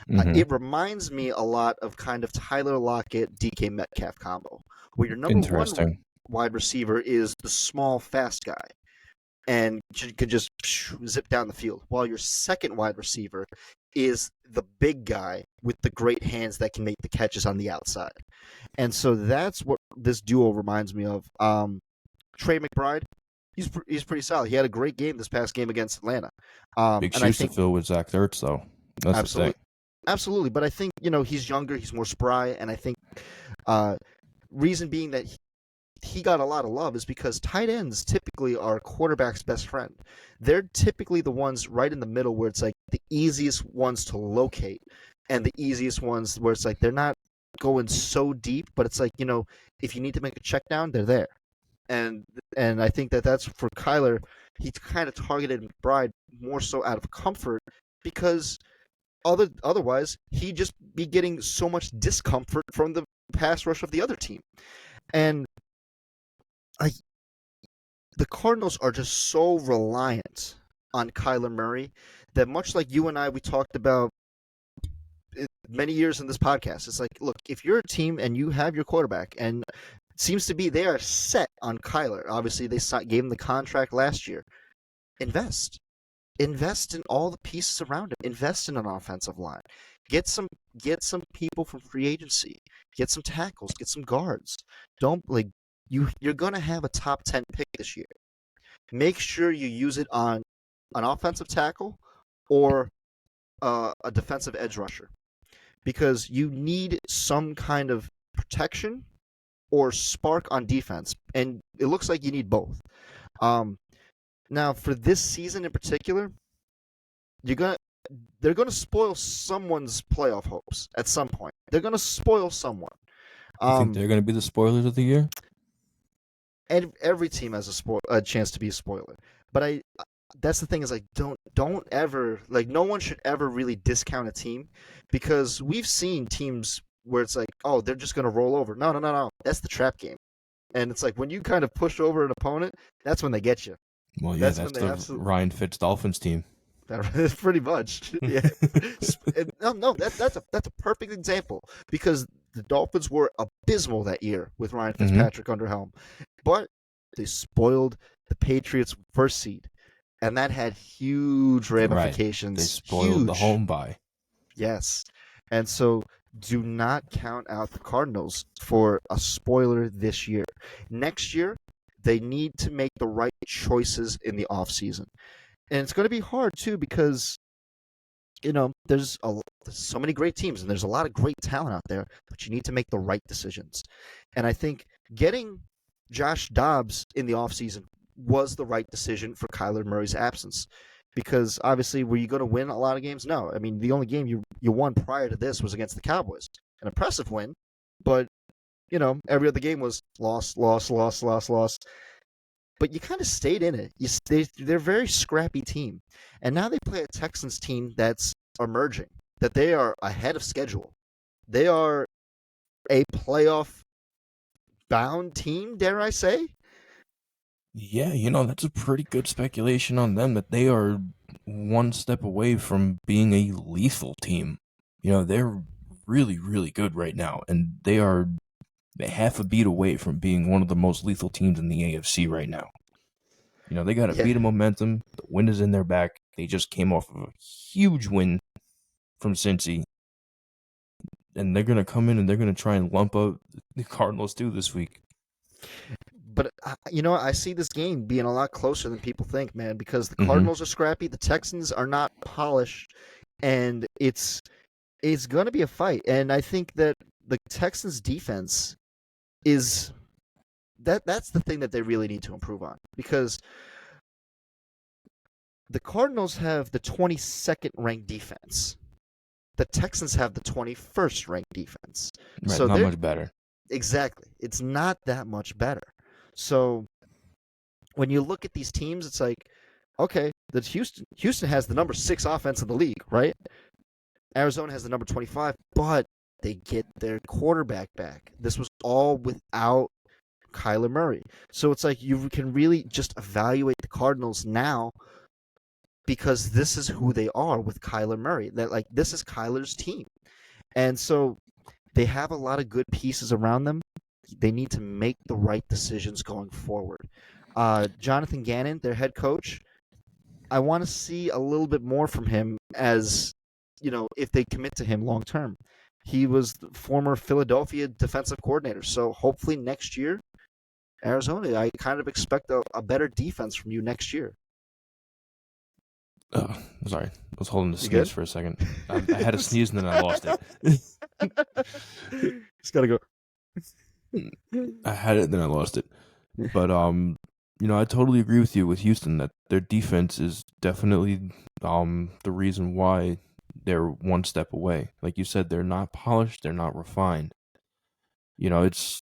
A: It reminds me a lot of kind of Tyler Lockett, DK Metcalf combo, where your number one wide receiver is the small, fast guy and could just zip down the field, while your second wide receiver is the big guy with the great hands that can make the catches on the outside. And so that's what this duo reminds me of. Trey McBride, he's pretty solid. He had a great game this past game against Atlanta.
B: Big shoes to fill with Zach Ertz, though. That's
A: absolutely.
B: the thing.
A: Absolutely, but I think, he's younger, he's more spry, and I think reason being that he got a lot of love is because tight ends typically are quarterback's best friend. They're typically the ones right in the middle where it's like the easiest ones to locate and the easiest ones where it's like they're not going so deep, but it's like, if you need to make a check down, they're there. And I think that's for Kyler, he's kind of targeted McBride more so out of comfort because otherwise he'd just be getting so much discomfort from the pass rush of the other team. And the Cardinals are just so reliant on Kyler Murray that, much like you and I, we talked about many years in this podcast, it's like, look, if you're a team and you have your quarterback, and it seems to be they are set on Kyler. Obviously, they gave him the contract last year. Invest in all the pieces around him. Invest in an offensive line. Get some people from free agency. Get some tackles. Get some guards. Don't you're gonna have a top 10 pick this year. Make sure you use it on an offensive tackle or a defensive edge rusher, because you need some kind of protection or spark on defense, and it looks like you need both. Now, for this season in particular, they're gonna spoil someone's playoff hopes at some point. They're gonna spoil someone.
B: You think they're gonna be the spoilers of the year?
A: And every team has a chance to be a spoiler. But that's the thing, is like don't ever, like, no one should ever really discount a team, because we've seen teams where it's like, oh, they're just gonna roll over. No. That's the trap game. And it's like when you kind of push over an opponent, that's when they get you.
B: Well, yeah, that's the Ryan Fitz Dolphins team.
A: That's pretty much. Yeah. That's a perfect example, because the Dolphins were abysmal that year with Ryan Fitzpatrick under helm, but they spoiled the Patriots' first seed, and that had huge ramifications.
B: They spoiled the home bye.
A: Yes, and so do not count out the Cardinals for a spoiler this year. Next year, they need to make the right choices in the offseason. And it's going to be hard, too, because there's so many great teams and there's a lot of great talent out there, but you need to make the right decisions. And I think getting Josh Dobbs in the offseason was the right decision for Kyler Murray's absence. Because obviously, were you going to win a lot of games? No. I mean, the only game you won prior to this was against the Cowboys. An impressive win, but every other game was loss, loss, loss, loss, loss. But you kind of stayed in it. They're a very scrappy team, and now they play a Texans team that's emerging. That they are ahead of schedule. They are a playoff bound team, dare I say?
B: Yeah, that's a pretty good speculation on them that they are one step away from being a lethal team. They're really, really good right now, and they are half a beat away from being one of the most lethal teams in the AFC right now. They got a
A: Yeah.
B: beat of momentum. The wind is in their back. They just came off of a huge win from Cincy, and they're going to come in and they're going to try and lump up the Cardinals too this week.
A: But I see this game being a lot closer than people think, man, because the Cardinals are scrappy, the Texans are not polished, and it's going to be a fight. And I think that the Texans defense is that's the thing that they really need to improve on, because the Cardinals have the 22nd ranked defense. The Texans have the 21st ranked defense.
B: Right,
A: So
B: not much better.
A: Exactly. It's not that much better. So when you look at these teams, it's like, okay, Houston has the number 6 offense in the league, right? Arizona has the number 25, but they get their quarterback back. This was all without Kyler Murray. So it's like you can really just evaluate the Cardinals now, because this is who they are with Kyler Murray. That, like, this is Kyler's team. And so they have a lot of good pieces around them. They need to make the right decisions going forward. Jonathan Gannon, their head coach, I want to see a little bit more from him, as if they commit to him long term. He was the former Philadelphia defensive coordinator, so hopefully next year, Arizona, I kind of expect a better defense from you next year.
B: Sorry, I was holding the
A: You
B: sneeze
A: good?
B: for a second. I had a sneeze and then I lost it.
A: Just gotta go.
B: I had it, then I lost it. But I totally agree with you with Houston that their defense is definitely the reason why they're one step away. Like you said, they're not polished, they're not refined. It's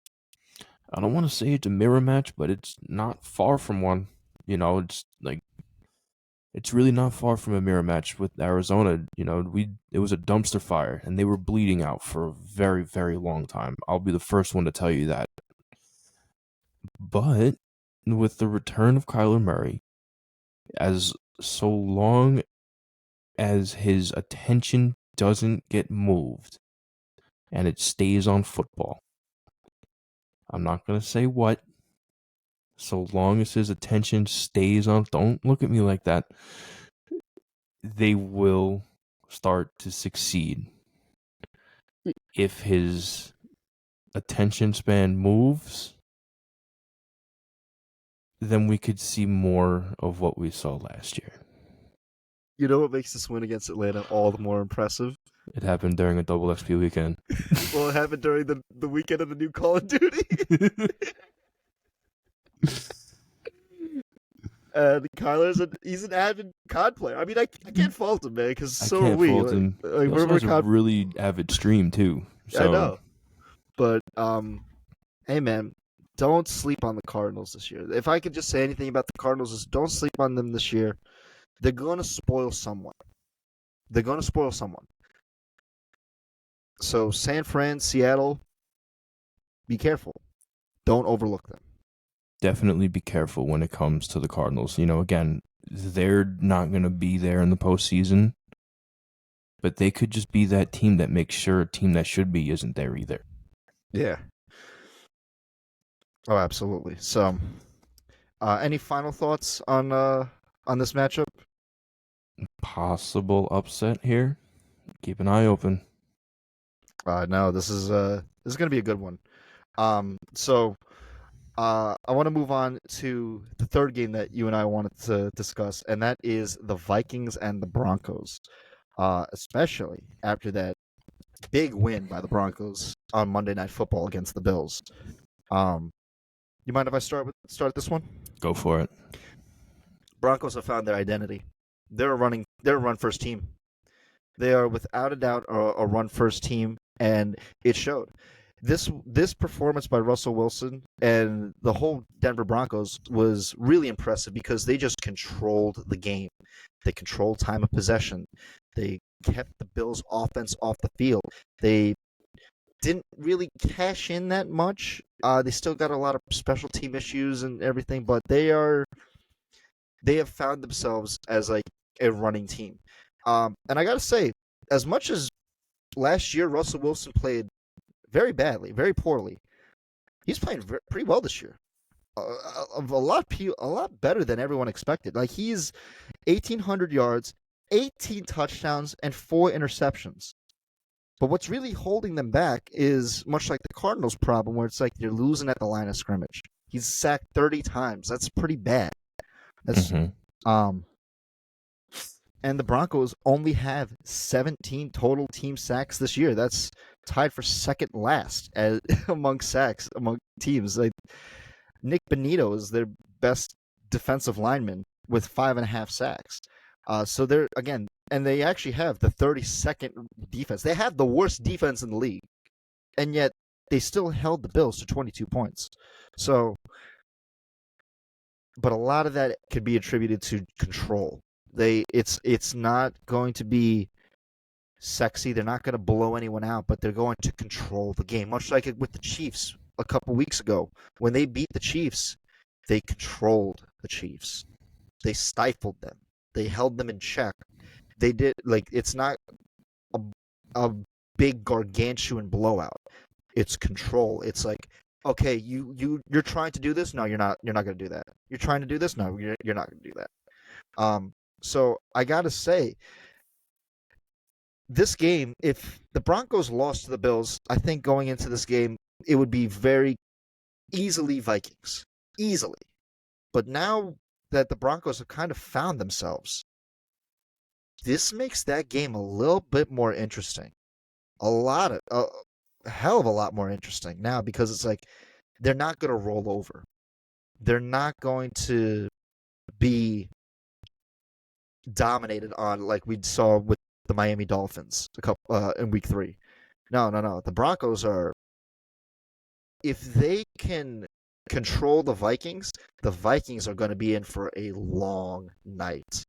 B: I don't want to say it's a mirror match, but it's not far from one. It's like it's really not far from a mirror match with Arizona. It was a dumpster fire and they were bleeding out for a very, very long time. I'll be the first one to tell you that. But with the return of Kyler Murray, as so long as his attention doesn't get moved and it stays on football, I'm not going to say what. So long as his attention stays on, don't look at me like that, they will start to succeed. If his attention span moves, then we could see more of what we saw last year.
A: You know what makes this win against Atlanta all the more impressive?
B: It happened during a double XP weekend.
A: Well, it happened during the weekend of the new Call of Duty. And he's an avid COD player. I mean, I can't fault him, man, because so are we.
B: Fault him. He also has a really avid stream too. So.
A: I know, but hey, man, don't sleep on the Cardinals this year. If I could just say anything about the Cardinals, is don't sleep on them this year. They're going to spoil someone. They're going to spoil someone. So San Fran, Seattle, be careful. Don't overlook them.
B: Definitely be careful when it comes to the Cardinals. Again, they're not going to be there in the postseason, but they could just be that team that makes sure a team that should be isn't there either.
A: Yeah. Oh, absolutely. So, any final thoughts on this matchup?
B: Possible upset here. Keep an eye open.
A: No, this is going to be a good one. So I want to move on to the third game that you and I wanted to discuss, and that is the Vikings and the Broncos. especially after that big win by the Broncos on Monday Night Football against the Bills. Um, you mind if I start this one?
B: Go for it.
A: Broncos have found their identity. They're a run first team. They are without a doubt a run first team, and it showed. This performance by Russell Wilson and the whole Denver Broncos was really impressive because they just controlled the game. They controlled time of possession. They kept the Bills' offense off the field. They didn't really cash in that much. They still got a lot of special team issues and everything, but they have found themselves as like a running team. And I gotta say, as much as last year Russell Wilson played very badly, very poorly, he's playing pretty well this year. A lot better than everyone expected. Like he's 1,800 yards, 18 touchdowns, and 4 interceptions. But what's really holding them back is much like the Cardinals' problem, where it's like they're losing at the line of scrimmage. He's sacked 30 times. That's pretty bad. That's
B: Mm-hmm.
A: um and the Broncos only have 17 total team sacks this year. That's tied for second last among sacks among teams. Like Nick Bonito is their best defensive lineman with 5.5 sacks. So they're again, and they actually have the 32nd defense. They have the worst defense in the league, and yet they still held the Bills to 22 points. So, but a lot of that could be attributed to control. It's not going to be sexy. They're not going to blow anyone out, but they're going to control the game, much like with the Chiefs a couple weeks ago. When they beat the Chiefs, they controlled the Chiefs. They stifled them. They held them in check. They did like it's not a, a big gargantuan blowout. It's control. It's like, okay, you're trying to do this. No, you're not. You're not going to do that. You're trying to do this. No, you're not going to do that. So I gotta say, this game, if the Broncos lost to the Bills, I think going into this game, it would be very easily Vikings. Easily. But now that the Broncos have kind of found themselves, this makes that game a little bit more interesting. A hell of a lot more interesting now because it's like they're not going to roll over. They're not going to be dominated on like we saw with the Miami Dolphins in week 3. No. The Broncos are, if they can control the Vikings are going to be in for a long night.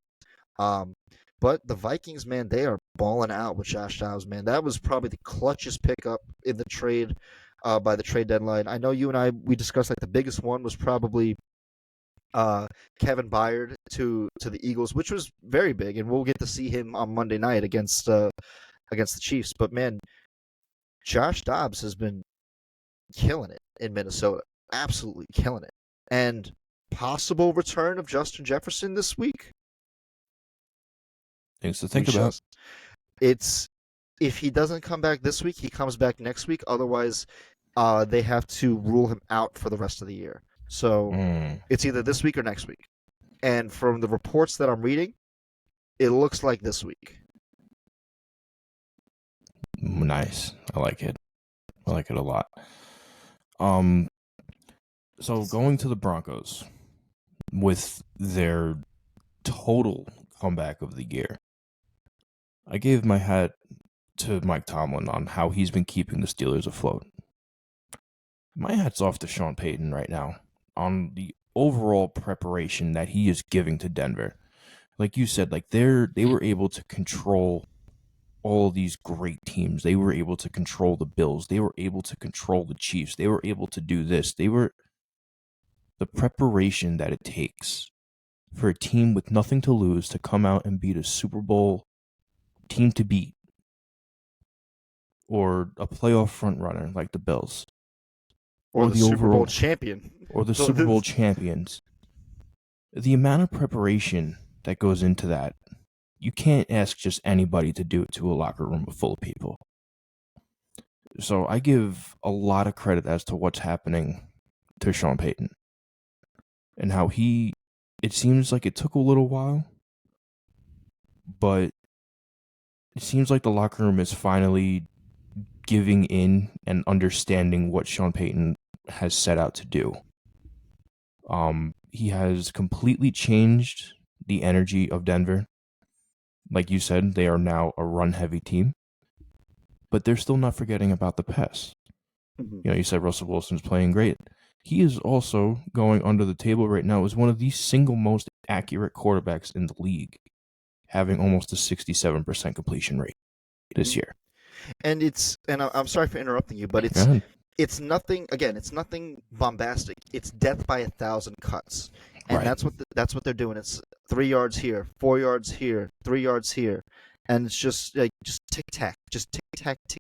A: But the Vikings, man, they are balling out with Josh Dobbs, man. That was probably the clutchest pickup in the trade by the trade deadline. I know you and we discussed like the biggest one was probably Kevin Byard to the Eagles, which was very big, and we'll get to see him on Monday night against the Chiefs. But man, Josh Dobbs has been killing it in Minnesota, absolutely killing it, and possible return of Justin Jefferson this week.
B: Things to think about.
A: It's if he doesn't come back this week, he comes back next week. Otherwise, they have to rule him out for the rest of the year. So it's either this week or next week. And from the reports that I'm reading, it looks like this week.
B: Nice. I like it. I like it a lot. So going to the Broncos with their total comeback of the year, I gave my hat to Mike Tomlin on how he's been keeping the Steelers afloat. My hat's off to Sean Payton right now on the overall preparation that he is giving to Denver. Like you said, like they were able to control all these great teams. They were able to control the Bills. They were able to control the Chiefs. They were able to do this. The preparation that it takes for a team with nothing to lose to come out and beat a Super Bowl team to beat or a playoff front runner like the Bills.
A: Or the Super Bowl champion.
B: Or the Super Bowl champions. The amount of preparation that goes into that, you can't ask just anybody to do it to a locker room full of people. So I give a lot of credit as to what's happening to Sean Payton. And how it seems like it took a little while, but it seems like the locker room is finally giving in and understanding what Sean Payton has set out to do. He has completely changed the energy of Denver. Like you said, they are now a run-heavy team, but they're still not forgetting about the pass.
A: Mhm.
B: You said Russell Wilson's playing great. He is also going under the table right now as one of the single most accurate quarterbacks in the league, having almost a 67% completion rate this
A: Mhm.
B: year.
A: And I'm sorry for interrupting you, but
B: Go ahead.
A: it's nothing. Again, it's nothing bombastic. It's death by 1,000 cuts, and
B: Right.
A: that's what they're doing. It's 3 yards here, 4 yards here, 3 yards here, and it's just like just tick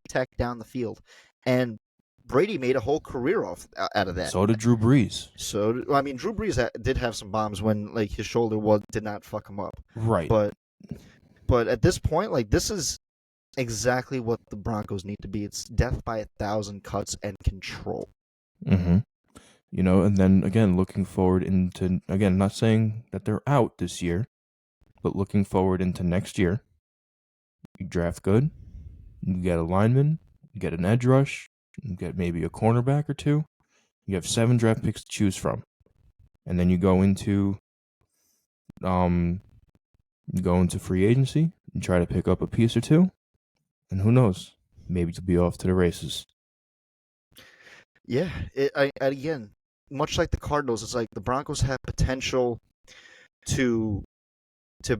A: tack down the field. And Brady made a whole career out of that.
B: So did Drew Brees.
A: So I mean, Drew Brees did have some bombs when like his shoulder did not fuck him up,
B: Right.
A: but at this point, like this is exactly what the Broncos need to be. It's death by 1,000 cuts and control.
B: Mm-hmm. And then again, looking forward into, again, not saying that they're out this year, but looking forward into next year. You draft good, you get a lineman, you get an edge rush, you get maybe a cornerback or two. You have 7 draft picks to choose from. And then um you go into free agency and try to pick up a piece or two, and who knows, maybe to be off to the races.
A: Yeah, again, much like the Cardinals, it's like the Broncos have potential to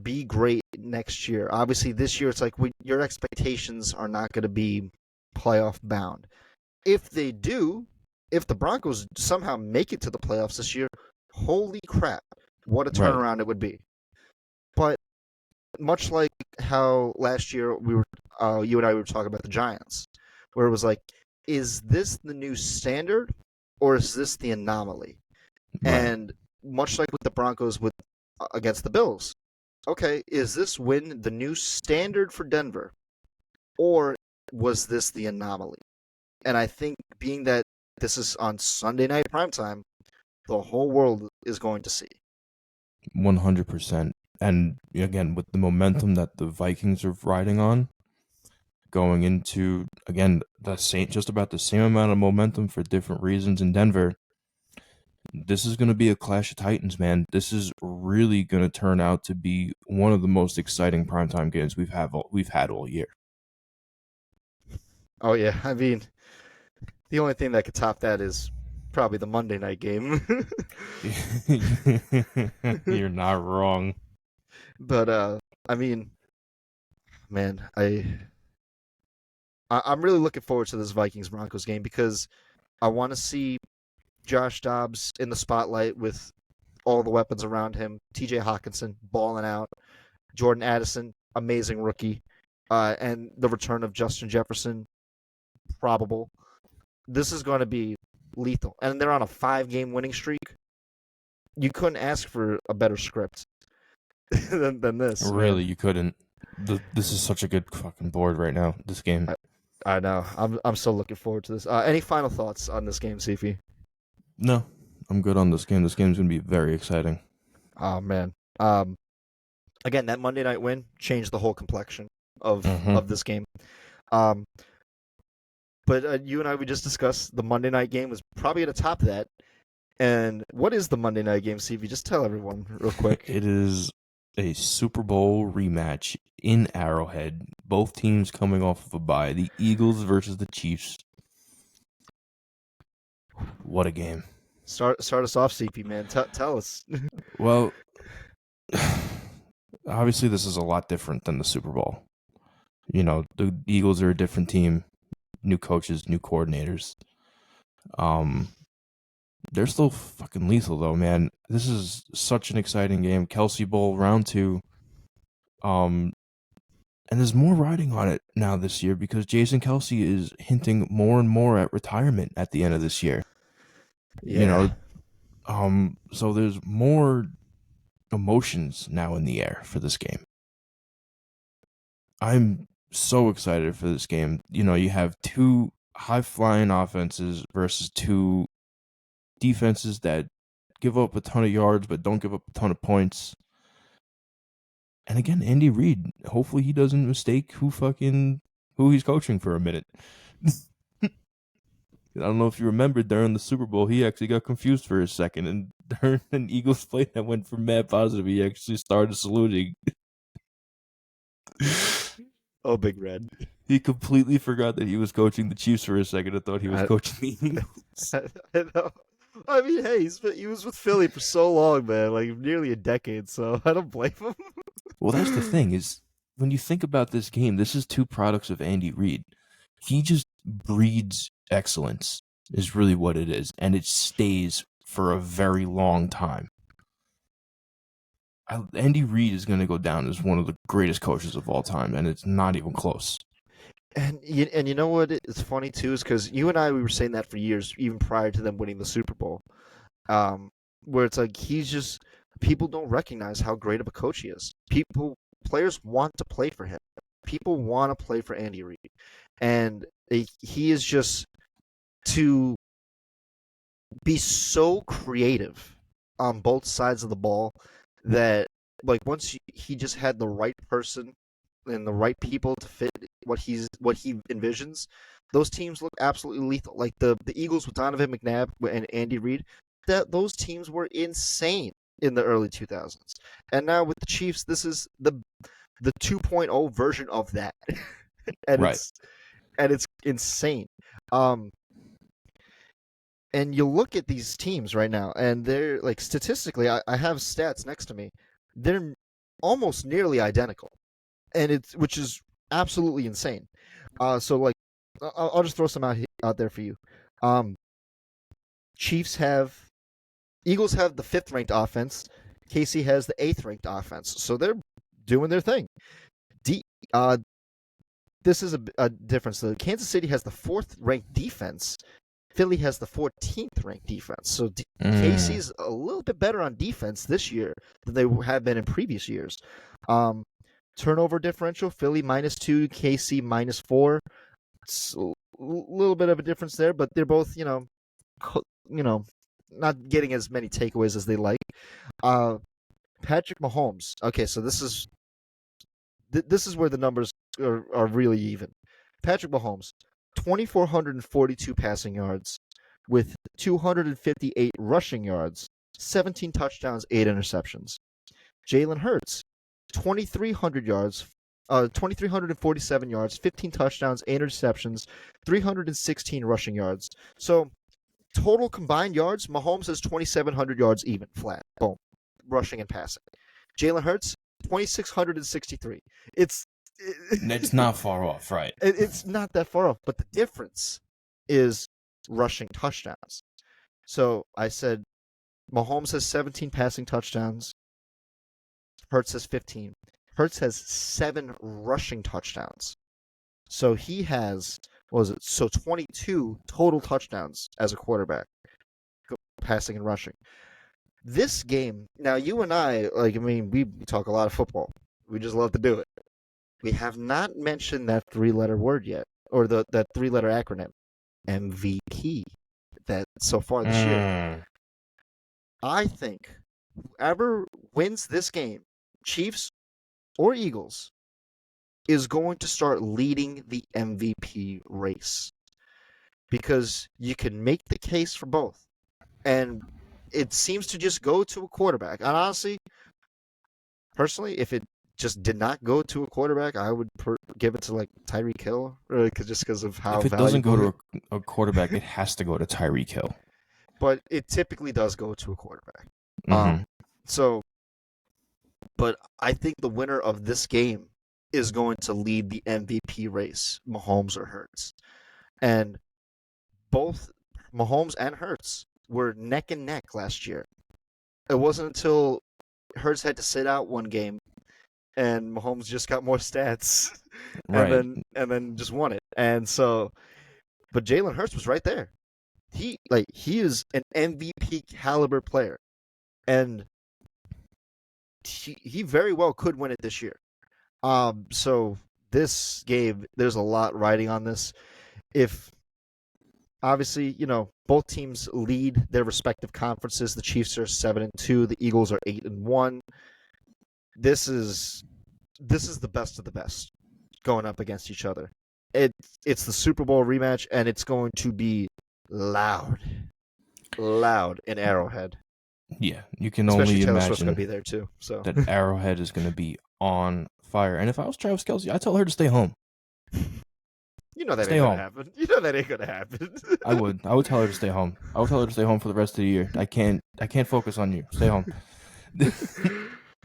A: be great next year. Obviously, this year it's like your expectations are not going to be playoff bound. If they do, if the Broncos somehow make it to the playoffs this year, holy crap, what a
B: Right.
A: turnaround it would be. But much like how last year you and I were talking about the Giants, where it was like, is this the new standard or is this the anomaly?
B: Right.
A: And much like with the Broncos against the Bills, okay, is this win the new standard for Denver or was this the anomaly? And I think being that this is on Sunday night primetime, the whole world is going to see.
B: 100%. And again, with the momentum that the Vikings are riding on, going into, again, just about the same amount of momentum for different reasons in Denver. This is going to be a clash of titans, man. This is really going to turn out to be one of the most exciting primetime games we've had all year.
A: Oh yeah, I mean, the only thing that could top that is probably the Monday night game.
B: You're not wrong.
A: But I mean, man, I'm really looking forward to this Vikings Broncos game because I want to see Josh Dobbs in the spotlight with all the weapons around him. T.J. Hawkinson balling out, Jordan Addison, amazing rookie, and the return of Justin Jefferson, probable. This is going to be lethal, and they're on a 5-game winning streak. You couldn't ask for a better script than this,
B: Really,
A: man.
B: you couldn't. This is such a good fucking board right now, this game.
A: I know. I'm so looking forward to this. Any final thoughts on this game, Sifi?
B: No, I'm good on this game. This game's going to be very exciting.
A: Oh man. Again, that Monday night win changed the whole complexion
B: Mm-hmm.
A: of this game. Um, but you and I we just discussed the Monday night game was probably at the top of that. And what is the Monday night game, Sifi? Just tell everyone real quick.
B: It is a Super Bowl rematch in Arrowhead. Both teams coming off of a bye. The Eagles versus the Chiefs. What a game.
A: Start us off, CP man. Tell us.
B: Well, obviously this is a lot different than the Super Bowl. The Eagles are a different team. New coaches, new coordinators. They're still fucking lethal though, man. This is such an exciting game. Kelsey Bowl round 2. Um, and there's more riding on it now this year because Jason Kelsey is hinting more and more at retirement at the end of this year. You
A: Yeah.
B: know, so there's more emotions now in the air for this game. I'm so excited for this game. You have two high flying offenses versus two defenses that give up a ton of yards but don't give up a ton of points. And again, Andy Reid, hopefully he doesn't mistake who he's coaching for a minute. I don't know if you remember during the Super Bowl, he actually got confused for a second, and during an Eagles play that went from mad positive, he actually started saluting.
A: Oh, Big Red.
B: He completely forgot that he was coaching the Chiefs for a second and thought he was
A: I,
B: coaching the Eagles.
A: I know. I mean, hey, he was with Philly for so long, man, like nearly a decade. So I don't blame him.
B: Well, that's the thing is when you think about this game, this is two products of Andy Reid. He just breeds excellence, is really what it is, and it stays for a very long time. Andy Reid is going to go down as one of the greatest coaches of all time, and it's not even close.
A: And you know what is funny too is because you and I we were saying that for years, even prior to them winning the Super Bowl, where it's like he's just people don't recognize how great of a coach he is. Players want to play for him. People want to play for Andy Reid, and he is just to be so creative on both sides of the ball that like once he just had the right person and the right people to fit what he envisions, those teams look absolutely lethal. Like the Eagles with Donovan McNabb and Andy Reid, those teams were insane in the early 2000s. And now with the Chiefs, this is the 2.0 version of that. and
B: Right.
A: it's insane. Um and you look at these teams right now, and they're like statistically, I have stats next to me. They're almost nearly identical, and which is absolutely insane. So like, I'll just throw some out there for you. Um, Chiefs have Eagles have the fifth ranked offense. KC has the eighth ranked offense. So they're doing their thing. D, uh, this is a difference. The Kansas City has the fourth ranked defense. Philly has the 14th ranked defense. So KC's a little bit better on defense this year than they have been in previous years. Turnover differential, Philly -2, KC -4. It's a little bit of a difference there, but they're both, not getting as many takeaways as they like. Patrick Mahomes. Okay, so this is where the numbers are really even. Patrick Mahomes, 2,442 passing yards with 258 rushing yards, 17 touchdowns, 8 interceptions. Jalen Hurts, 2,300 yards, 2,347 yards, 15 touchdowns, 8 interceptions, 316 rushing yards. So total combined yards, Mahomes has 2,700 yards even, flat, boom, rushing and passing. Jalen Hurts, 2,663. It's
B: not far off, right?
A: It's not that far off, but the difference is rushing touchdowns. So I said Mahomes has 17 passing touchdowns. Hurts has 15. Hurts has 7 rushing touchdowns. So he has, what was it? So 22 total touchdowns as a quarterback, passing and rushing. This game, now you and I, we talk a lot of football. We just love to do it. We have not mentioned that 3-letter word yet, or that 3-letter acronym, MVP, that so far this year. I think whoever wins this game, Chiefs or Eagles, is going to start leading the MVP race. Because you can make the case for both. And it seems to just go to a quarterback. And honestly, personally, if it just did not go to a quarterback, I would give it to like Tyreek Hill, really, just because of how.
B: If it doesn't go to a quarterback, it has to go to Tyreek Hill.
A: But it typically does go to a quarterback.
B: Mm-hmm.
A: But I think the winner of this game is going to lead the MVP race, Mahomes or Hurts, and both Mahomes and Hurts were neck and neck last year. It wasn't until Hurts had to sit out one game and Mahomes just got more stats, and then just won it. And so, but Jalen Hurts was right there. He is an MVP caliber player, and he very well could win it this year. So this game, there's a lot riding on this. If obviously, both teams lead their respective conferences. The Chiefs are 7-2. The Eagles are 8-1. This is this is the best of the best going up against each other. It's the Super Bowl rematch, and it's going to be loud, loud in Arrowhead.
B: Yeah, you can
A: Especially
B: only
A: Taylor Swift's going to
B: imagine
A: be there too. So
B: that Arrowhead is going to be on fire. And if I was Travis Kelce, I'd tell her to stay home.
A: you know that
B: Stay
A: ain't going to
B: home.
A: happen. You know that ain't going to happen.
B: I would. I would tell her to stay home. I would tell her to stay home for the rest of the year. I can't focus on you. Stay home.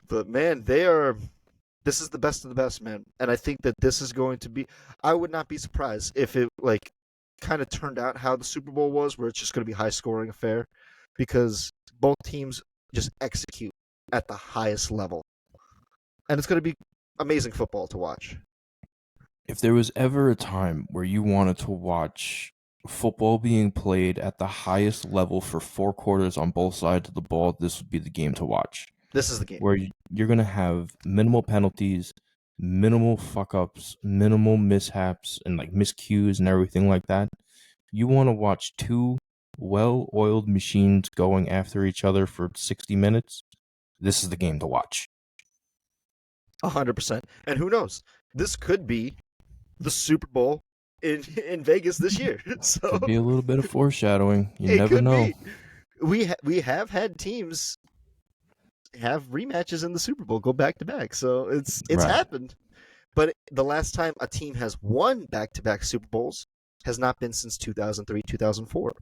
A: But man, they are. This is the best of the best, man. And I think that this is going to be. I would not be surprised if it like kind of turned out how the Super Bowl was, where it's just going to be high scoring affair, because both teams just execute at the highest level, and it's going to be amazing football to watch.
B: If there was ever a time where you wanted to watch football being played at the highest level for 4 quarters on both sides of the ball, this would be the game to watch.
A: This is the game.
B: Where you're going to have minimal penalties, minimal fuck ups, minimal mishaps, and like miscues and everything like that. You want to watch two well-oiled machines going after each other for 60 minutes. This is the game to watch.
A: 100%. And who knows? This could be the Super Bowl in Vegas this year. So
B: Could be a little bit of foreshadowing. You
A: it
B: never
A: could
B: know.
A: be. We have had teams have rematches in the Super Bowl, go back to back. So it's
B: Right.
A: happened. But the last time a team has won back to back Super Bowls has not been since 2003, 2004.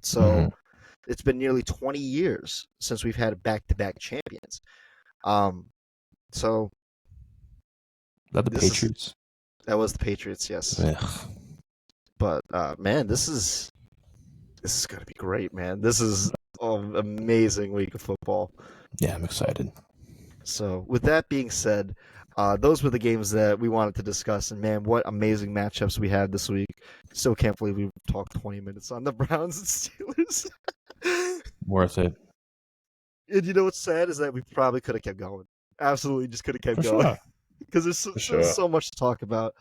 A: So it's been nearly 20 years since we've had back to back champions. So
B: That the Patriots?
A: That was the Patriots, yes.
B: Ugh.
A: But man, this is gonna be great, man. This is an amazing week of football.
B: Yeah, I'm excited.
A: So with that being said, those were the games that we wanted to discuss, and man, what amazing matchups we had this week. Still can't believe we talked 20 minutes on the Browns and Steelers.
B: Worth it.
A: And you know what's sad is that we probably could have kept going. Absolutely, just could have kept
B: For
A: going.
B: sure.
A: Because there's so much to talk about.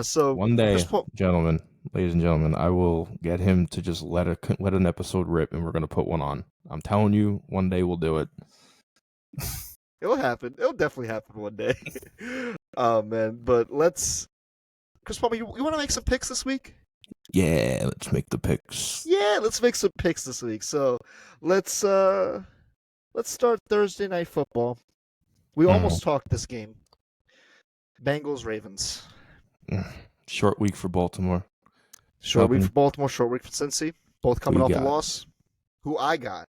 A: So
B: one day, ladies and gentlemen, I will get him to just let an episode rip, and we're gonna put one on. I'm telling you, one day we'll do it.
A: It'll happen. It'll definitely happen one day. Oh man, but Chris Palmer, you want to make some picks this week?
B: Yeah, let's make the picks.
A: Yeah, let's make some picks this week. So let's start Thursday Night Football. We almost talked this game. Bengals Ravens.
B: Short week for Baltimore.
A: Short week for Baltimore. Short week for Cincy. Both coming off a loss. Who I got?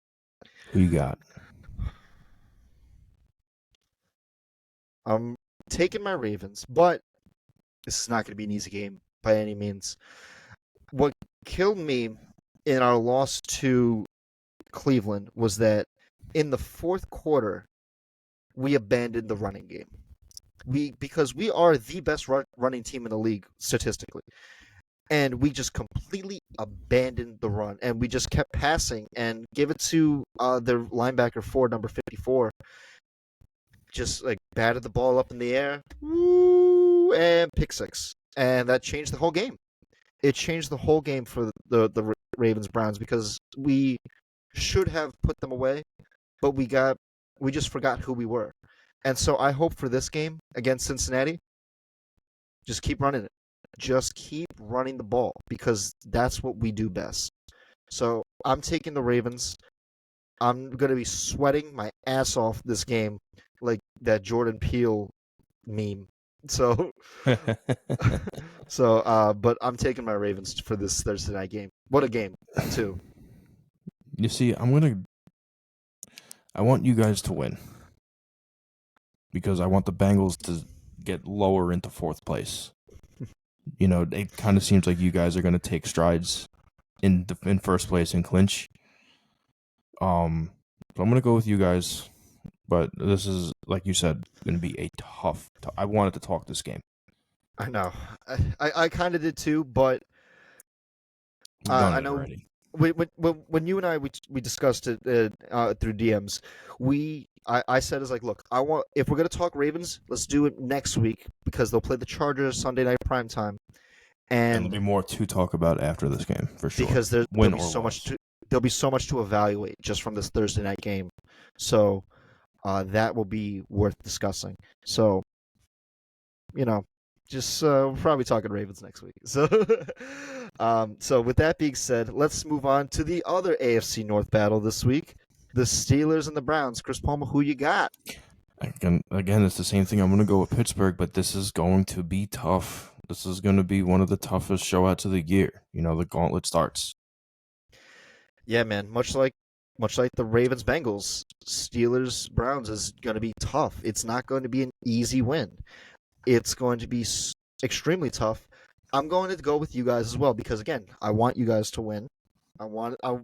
B: Who you got?
A: I'm taking my Ravens, but this is not going to be an easy game by any means. What killed me in our loss to Cleveland was that in the fourth quarter, we abandoned the running game. Because we are the best running team in the league statistically. And we just completely abandoned the run. And we just kept passing and gave it to their linebacker for number 54. Just like batted the ball up in the air. Woo, and pick six. And that changed the whole game. It changed the whole game for the Ravens-Browns because we should have put them away, but we just forgot who we were. And so I hope for this game against Cincinnati, just keep running it. Just keep running the ball because that's what we do best. So I'm taking the Ravens. I'm going to be sweating my ass off this game like that Jordan Peele meme. So, but I'm taking my Ravens for this Thursday night game. What a game, too.
B: You see, I want you guys to win. Because I want the Bengals to get lower into fourth place. You know, it kind of seems like you guys are going to take strides in first place and clinch. So I'm going to go with you guys. But this is, like you said, going to be a tough. I wanted to talk this game.
A: I know. I kind of did too, but I know
B: already.
A: When you and I we discussed it through DMs, I said is like, look, if we're gonna talk Ravens, let's do it next week because they'll play the Chargers Sunday night primetime, and
B: there'll be more to talk about after this game for sure.
A: Because there'll be so much to evaluate just from this Thursday night game, so that will be worth discussing. So you know, just we're probably talking Ravens next week. So, so with that being said, let's move on to the other AFC North battle this week: the Steelers and the Browns. Chris Palmer, who you got?
B: Again, it's the same thing. I'm going to go with Pittsburgh, but this is going to be tough. This is going to be one of the toughest showouts of the year. The gauntlet starts.
A: Yeah, man. Much like the Ravens Bengals, Steelers Browns is going to be tough. It's not going to be an easy win. It's going to be extremely tough. I'm going to go with you guys as well because again, I want you guys to win.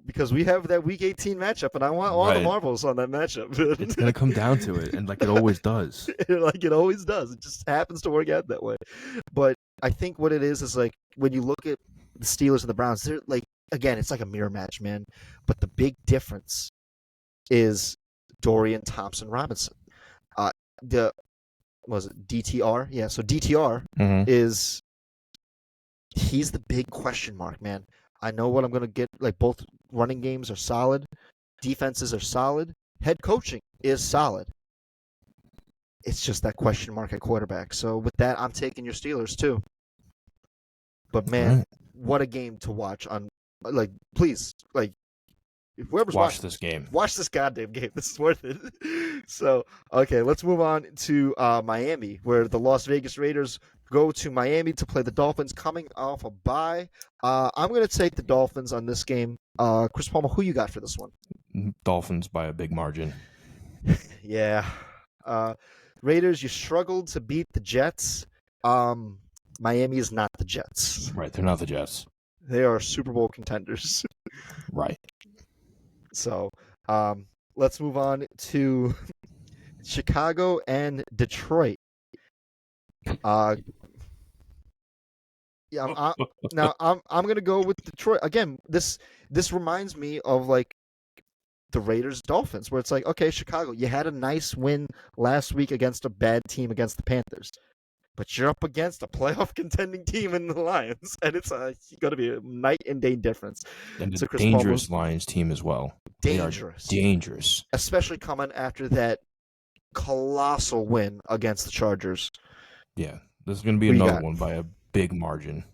A: Because we have that Week 18 matchup, and I want all the
B: Right.
A: marbles on that matchup.
B: It's going to come down to it, and like it always does.
A: Like it always does. It just happens to work out that way. But I think what it is like when you look at the Steelers and the Browns, they're like again, it's like a mirror match, man. But the big difference is Dorian Thompson Robinson. The was it DTR? Yeah, so DTR
B: Mm-hmm.
A: is he's the big question mark, man. I know what I'm gonna get. Like both running games are solid, defenses are solid, head coaching is solid. It's just that question mark at quarterback. So with that, I'm taking your Steelers too. But
B: All
A: man,
B: right.
A: what a game to watch on like please, like whoever's
B: Watch
A: watching
B: this game.
A: watch this goddamn game. This is worth it. So, okay, let's move on to Miami, where the Las Vegas Raiders go to Miami to play the Dolphins coming off a bye. I'm going to take the Dolphins on this game. Chris Palmer, who you got for this one?
B: Dolphins by a big margin.
A: Yeah. Raiders, you struggled to beat the Jets. Miami is not the Jets.
B: Right. They're not the Jets.
A: They are Super Bowl contenders.
B: Right.
A: So, let's move on to Chicago and Detroit. Yeah, I'm gonna go with Detroit again. This reminds me of like the Raiders Dolphins, where it's like, okay, Chicago, you had a nice win last week against a bad team against the Panthers, but you're up against a playoff contending team in the Lions, and it's going to be a night and day difference.
B: And a
A: So Chris Palmer,
B: dangerous Lions team as well. They are
A: dangerous,
B: dangerous.
A: especially coming after that colossal win against the Chargers.
B: Yeah. This is going to be
A: Who you
B: another
A: got?
B: one by a big margin.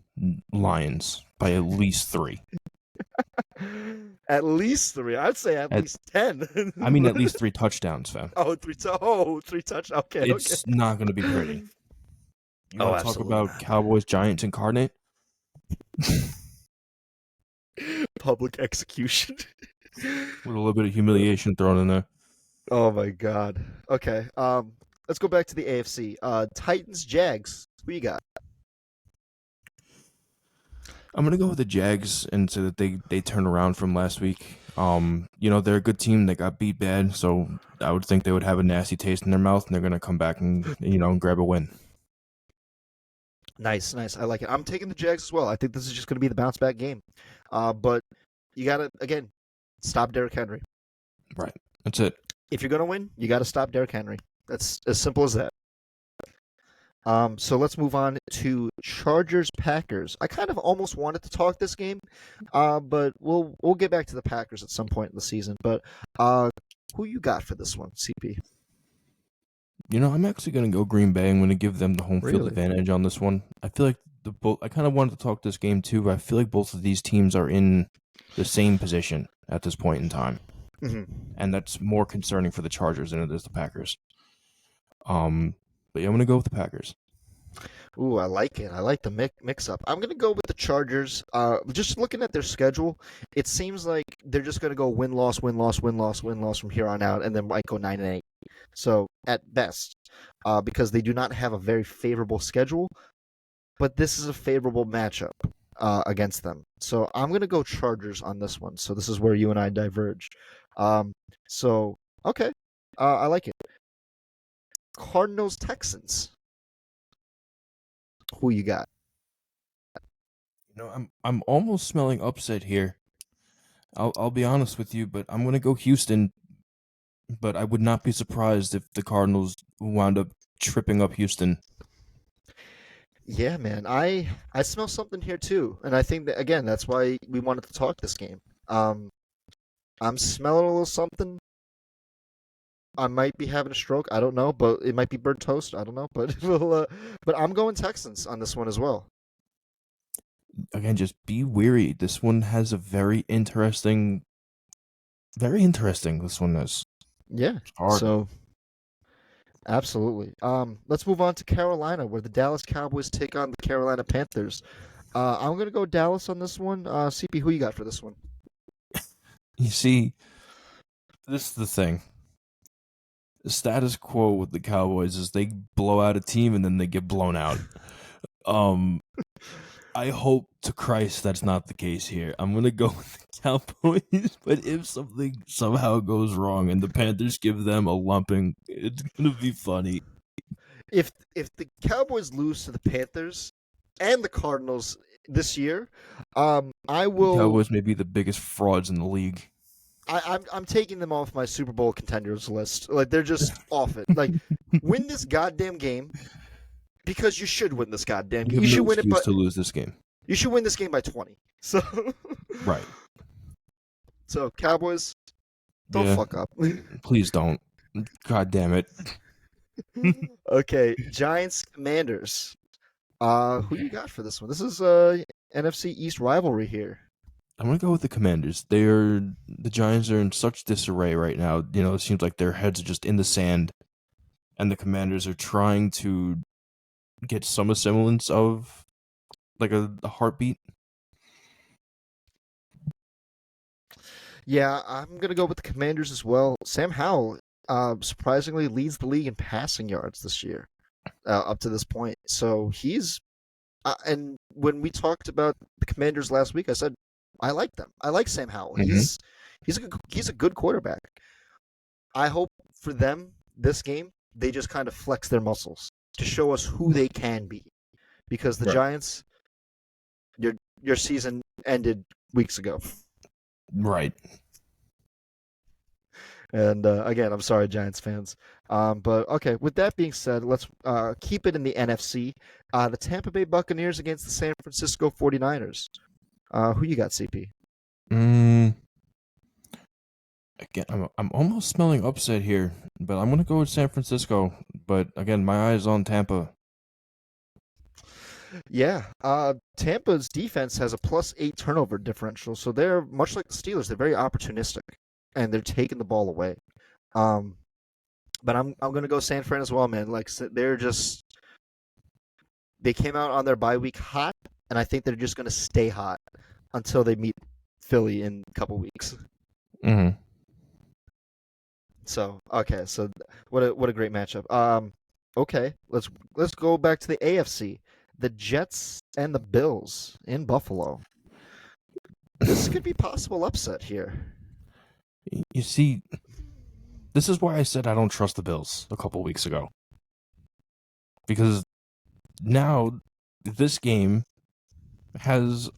B: Lions by at least 3.
A: At least 3. I'd say at least 10.
B: I mean, at least 3 touchdowns, fam.
A: Oh, three touch. Okay,
B: It's not going to be pretty. You
A: Oh,
B: want to talk
A: absolutely
B: about
A: not.
B: Cowboys, Giants incarnate?
A: Public execution.
B: With a little bit of humiliation thrown in there.
A: Oh my god. Okay. Let's go back to the AFC. Titans, Jags. Who you got?
B: I'm going to go with the Jags and say that they turn around from last week. They're a good team. They got beat bad, so I would think they would have a nasty taste in their mouth, and they're going to come back and grab a win.
A: Nice. I like it. I'm taking the Jags as well. I think this is just going to be the bounce back game. But you got to again stop Derrick Henry.
B: Right. That's it.
A: If you're going to win, you got to stop Derrick Henry. That's as simple as that. So let's move on to Chargers Packers. I kind of almost wanted to talk this game, but we'll get back to the Packers at some point in the season. But who you got for this one, CP?
B: I'm actually going to go Green Bay. I'm going to give them the home field
A: Really?
B: advantage on this one. I feel like I kind of wanted to talk this game too, but I feel like both of these teams are in the same position at this point in time.
A: Mm-hmm.
B: And that's more concerning for the Chargers than it is the Packers. But yeah, I'm going to go with the Packers.
A: Ooh, I like it. I like the mix-up. I'm going to go with the Chargers. Just looking at their schedule, it seems like they're just going to go win-loss, win-loss, win-loss, win-loss from here on out, and then might go 9-8. So at best, because they do not have a very favorable schedule, but this is a favorable matchup against them. So I'm going to go Chargers on this one. So this is where you and I diverge. So, okay. I like it. Cardinals, Texans. Who you got?
B: I'm almost smelling upset here. I'll be honest with you, but I'm going to go Houston. But I would not be surprised if the Cardinals wound up tripping up Houston.
A: Yeah, man. I smell something here too, and I think that again, that's why we wanted to talk this game. I'm smelling a little something. I might be having a stroke. I don't know, but it might be burnt toast. I don't know, but but I'm going Texans on this one as well.
B: Again, just be weary. This one has a very interesting. This one is
A: Yeah.
B: hard.
A: So absolutely. Let's move on to Carolina, where the Dallas Cowboys take on the Carolina Panthers. I'm gonna go Dallas on this one. CP, who you got for this one?
B: You see, this is the thing. The status quo with the Cowboys is they blow out a team and then they get blown out. Um, I hope to Christ that's not the case here. I'm gonna go with the Cowboys, but if something somehow goes wrong and the Panthers give them a lumping, it's gonna be funny.
A: If the Cowboys lose to the Panthers and the Cardinals this year, I
B: The
A: will.
B: Cowboys may be the biggest frauds in the league.
A: I'm taking them off my Super Bowl contenders list. Like they're just off it. Like win this goddamn game because you should win this goddamn
B: You
A: game.
B: have
A: You
B: no
A: should win it,
B: excuse
A: but
B: to lose this game.
A: you should win this game by 20. So
B: Right.
A: so Cowboys, don't
B: Yeah.
A: fuck up.
B: Please don't. God damn it.
A: Okay, Giants Commanders. Who you got for this one? This is NFC East rivalry here.
B: I'm gonna go with the Commanders. The Giants are in such disarray right now. You know, it seems like their heads are just in the sand, and the Commanders are trying to get some semblance of like a heartbeat.
A: Yeah, I'm gonna go with the Commanders as well. Sam Howell, surprisingly leads the league in passing yards this year, up to this point. So he's and when we talked about the Commanders last week, I said I like them. I like Sam Howell.
B: Mm-hmm.
A: He's a good quarterback. I hope for them this game they just kind of flex their muscles to show us who they can be, because the
B: Right.
A: Giants, your season ended weeks ago.
B: Right.
A: And again, I'm sorry, Giants fans. But okay, with that being said, let's keep it in the NFC. The Tampa Bay Buccaneers against the San Francisco 49ers. Who you got, CP?
B: Mm, again, I'm almost smelling upset here, but I'm gonna go with San Francisco. But again, my eyes on Tampa.
A: Yeah, Tampa's defense has a +8 turnover differential, so they're much like the Steelers. They're very opportunistic, and they're taking the ball away. Um, but I'm gonna go San Fran as well, man. Like they came out on their bye week hot, and I think they're just gonna stay hot until they meet Philly in a couple weeks.
B: Mm-hmm.
A: So okay, so what a great matchup. Okay, let's go back to the AFC. The Jets and the Bills in Buffalo. This could be possible upset here.
B: You see, this is why I said I don't trust the Bills a couple weeks ago. Because now this game has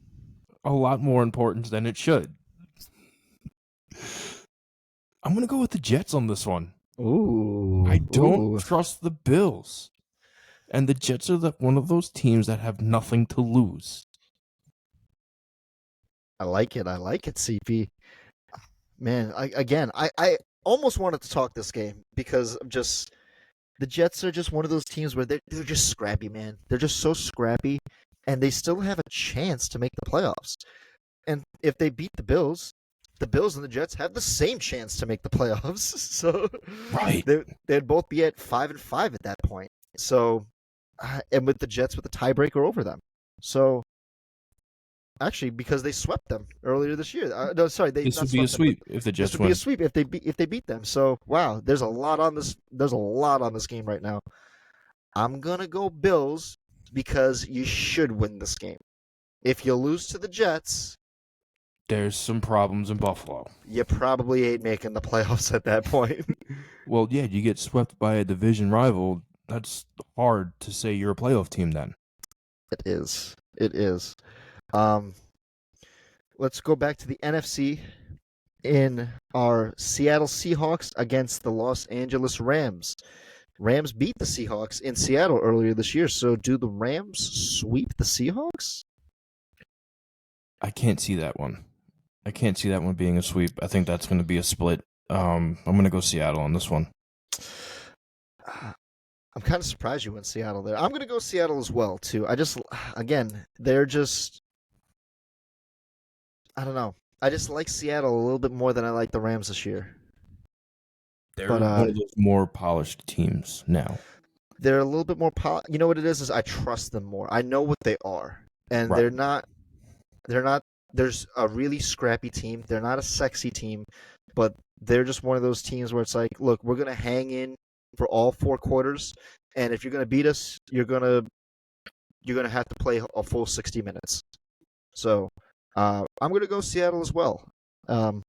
B: a lot more importance than it should. I'm going to go with the Jets on this one.
A: Ooh,
B: I don't
A: ooh.
B: trust the Bills. And the Jets are one of those teams that have nothing to lose.
A: I like it. I like it, CP. Man, I almost wanted to talk this game because I'm just the Jets are just one of those teams where they're just scrappy, man. They're just so scrappy, and they still have a chance to make the playoffs. And if they beat the Bills and the Jets have the same chance to make the playoffs. So
B: Right.
A: they'd both be at 5-5 at that point. So and with the Jets with the tiebreaker over them. So actually, because they swept them earlier this year. No, sorry, they
B: This
A: not
B: would be a
A: swept them, but
B: sweep if the
A: this
B: Jets
A: would be a
B: win.
A: sweep if they beat them. So wow, there's a lot on this. There's a lot on this game right now. I'm gonna go Bills because you should win this game. If you lose to the Jets,
B: There's some problems in Buffalo.
A: you probably ain't making the playoffs at that point.
B: Well, yeah, you get swept by a division rival. That's hard to say you're a playoff team then.
A: It is. It is. Um, let's go back to the NFC in our Seattle Seahawks against the Los Angeles Rams. Rams beat the Seahawks in Seattle earlier this year. So do the Rams sweep the Seahawks?
B: I can't see that one. I can't see that one being a sweep. I think that's going to be a split. I'm going to go Seattle on this one.
A: I'm kind of surprised you went Seattle there. I'm going to go Seattle as well too. Again, they're just, I don't know. I just like Seattle a little bit more than I like the Rams this year.
B: They're
A: But
B: one of those more polished teams now.
A: they're a little bit more you know what it is I trust them more. I know what they are. And
B: Right.
A: they're not there's a really scrappy team. They're not a sexy team, but they're just one of those teams where it's like, look, we're going to hang in for all 4 quarters, and if you're going to beat us, you're going to have to play a full 60 minutes. So, I'm going to go Seattle as well. Um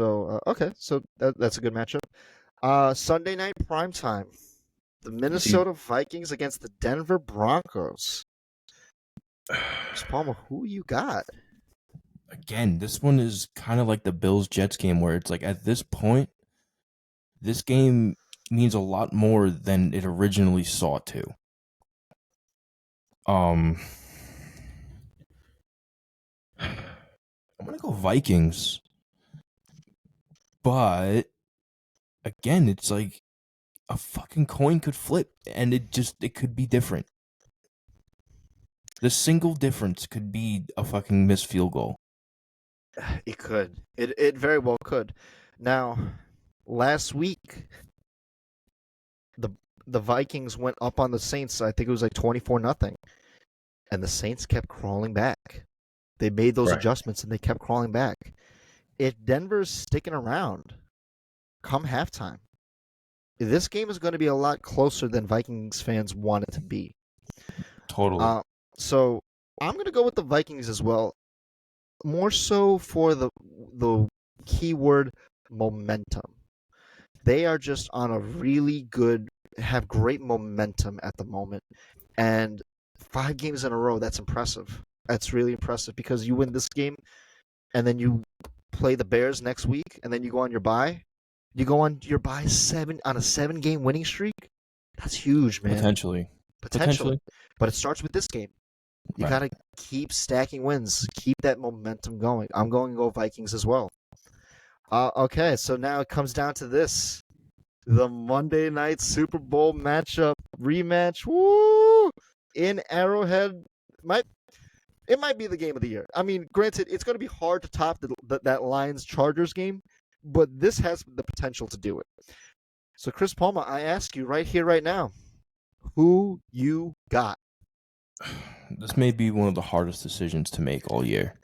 A: okay, so that's a good matchup. Sunday night prime time. The
B: See,
A: Minnesota Vikings against the Denver Broncos. Chris Palmer, who you got?
B: again, this one is kind of like the Bills Jets game where it's like at this point, this game means a lot more than it originally sought to. I'm gonna go Vikings, but again, it's like a fucking coin could flip, and it could be different. The single difference could be a fucking missed field goal.
A: It could. It very well could. Now, last week the the Vikings went up on the Saints. I think it was like 24-0, and the Saints kept crawling back. They made those
B: Right.
A: adjustments and they kept crawling back. If Denver's sticking around come halftime, this game is going to be a lot closer than Vikings fans want it to be.
B: Totally.
A: Uh, so I'm going to go with the Vikings as well. More so for the keyword momentum. They are just on a really good, have great momentum at the moment, and 5 games in a row. That's impressive. That's really impressive because you win this game, and then you play the Bears next week, and then you go on your bye. You go on your bye on a 7-game winning streak. That's huge, man.
B: Potentially.
A: Potentially, but it starts with this game. You
B: Right.
A: got to keep stacking wins, keep that momentum going. I'm going to go Vikings as well. Okay, so now it comes down to this: the Monday night Super Bowl matchup rematch. Woo! In Arrowhead, might it might be the game of the year. I mean, granted, it's going to be hard to top that Lions Chargers game, but this has the potential to do it. So, Chris Palma, I ask you right here, right now, who you got?
B: This may be one of the hardest decisions to make all year.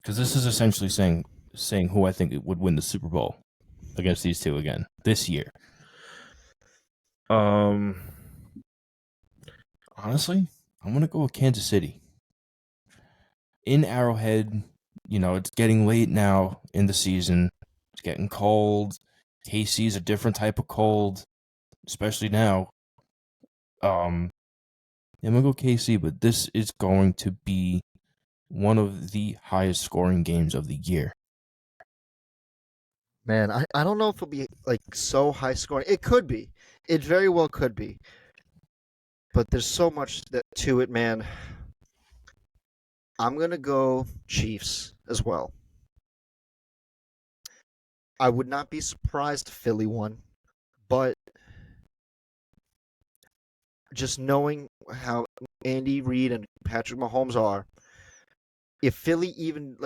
B: Because this is essentially saying who I think would win the Super Bowl against these two again this year. Honestly, I'm gonna go with Kansas City. In Arrowhead, it's getting late now in the season. It's getting cold. KC's a different type of cold, especially now. I'm gonna go KC, but this is going to be one of the highest scoring games of the year.
A: Man, I don't know if it'll be like so high scoring. It could be. It very well could be. But there's so much to it, man. I'm gonna go Chiefs as well. I would not be surprised if Philly won, but just knowing how Andy Reid and Patrick Mahomes are, if Philly even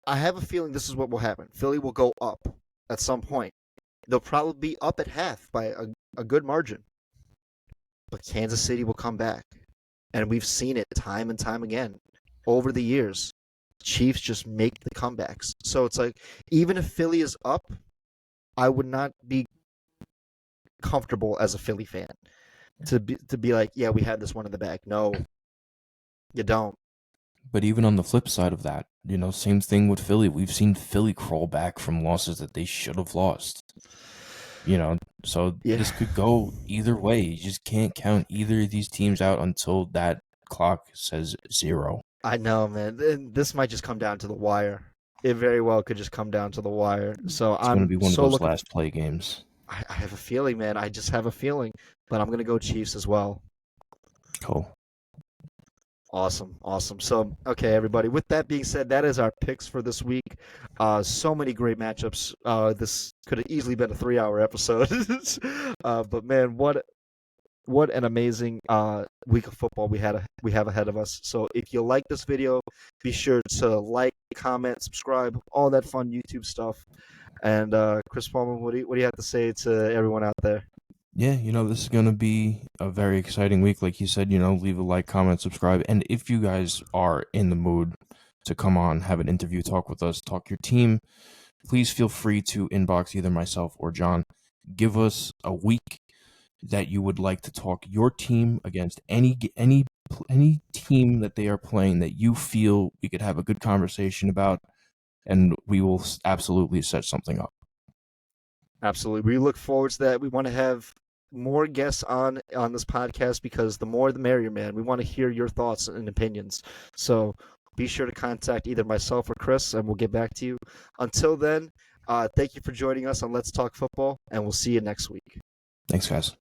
A: I have a feeling this is what will happen. Philly will go up at some point. They'll probably be up at half by a good margin. But Kansas City will come back. And we've seen it time and time again over the years. Chiefs just make the comebacks. So it's like, even if Philly is up, I would not be comfortable as a Philly fan to be like, yeah, we had this one in the bag. No, you don't.
B: But even on the flip side of that, same thing with Philly. We've seen Philly crawl back from losses that they should have lost. So
A: Yeah.
B: this could go either way. You just can't count either of these teams out until that clock says 0.
A: I know, man. This might just come down to the wire. It very well could just come down to the wire. So
B: It's going to
A: I'm
B: be one of
A: so
B: those
A: looking.
B: last play games.
A: I have a feeling, man. I just have a feeling, but I'm gonna go Chiefs as well.
B: Cool.
A: Awesome, awesome. So, okay, everybody. With that being said, that is our picks for this week. So many great matchups. This could have easily been a 3-hour episode. But man, what an amazing week of football we have ahead of us. So if you like this video, be sure to like, comment, subscribe, all that fun YouTube stuff. And Chris Palmer, what do you have to say to everyone out there?
B: Yeah, this is going to be a very exciting week. Like you said, leave a like, comment, subscribe. And if you guys are in the mood to come on, have an interview, talk with us, talk your team, please feel free to inbox either myself or John. Give us a week that you would like to talk your team against any team that they are playing that you feel we could have a good conversation about, and we will absolutely set something up.
A: Absolutely. We look forward to that. We want to have more guests on this podcast because the more the merrier, man. We want to hear your thoughts and opinions. So be sure to contact either myself or Chris, and we'll get back to you. Until then, thank you for joining us on Let's Talk Football, and we'll see you next week.
B: Thanks, guys.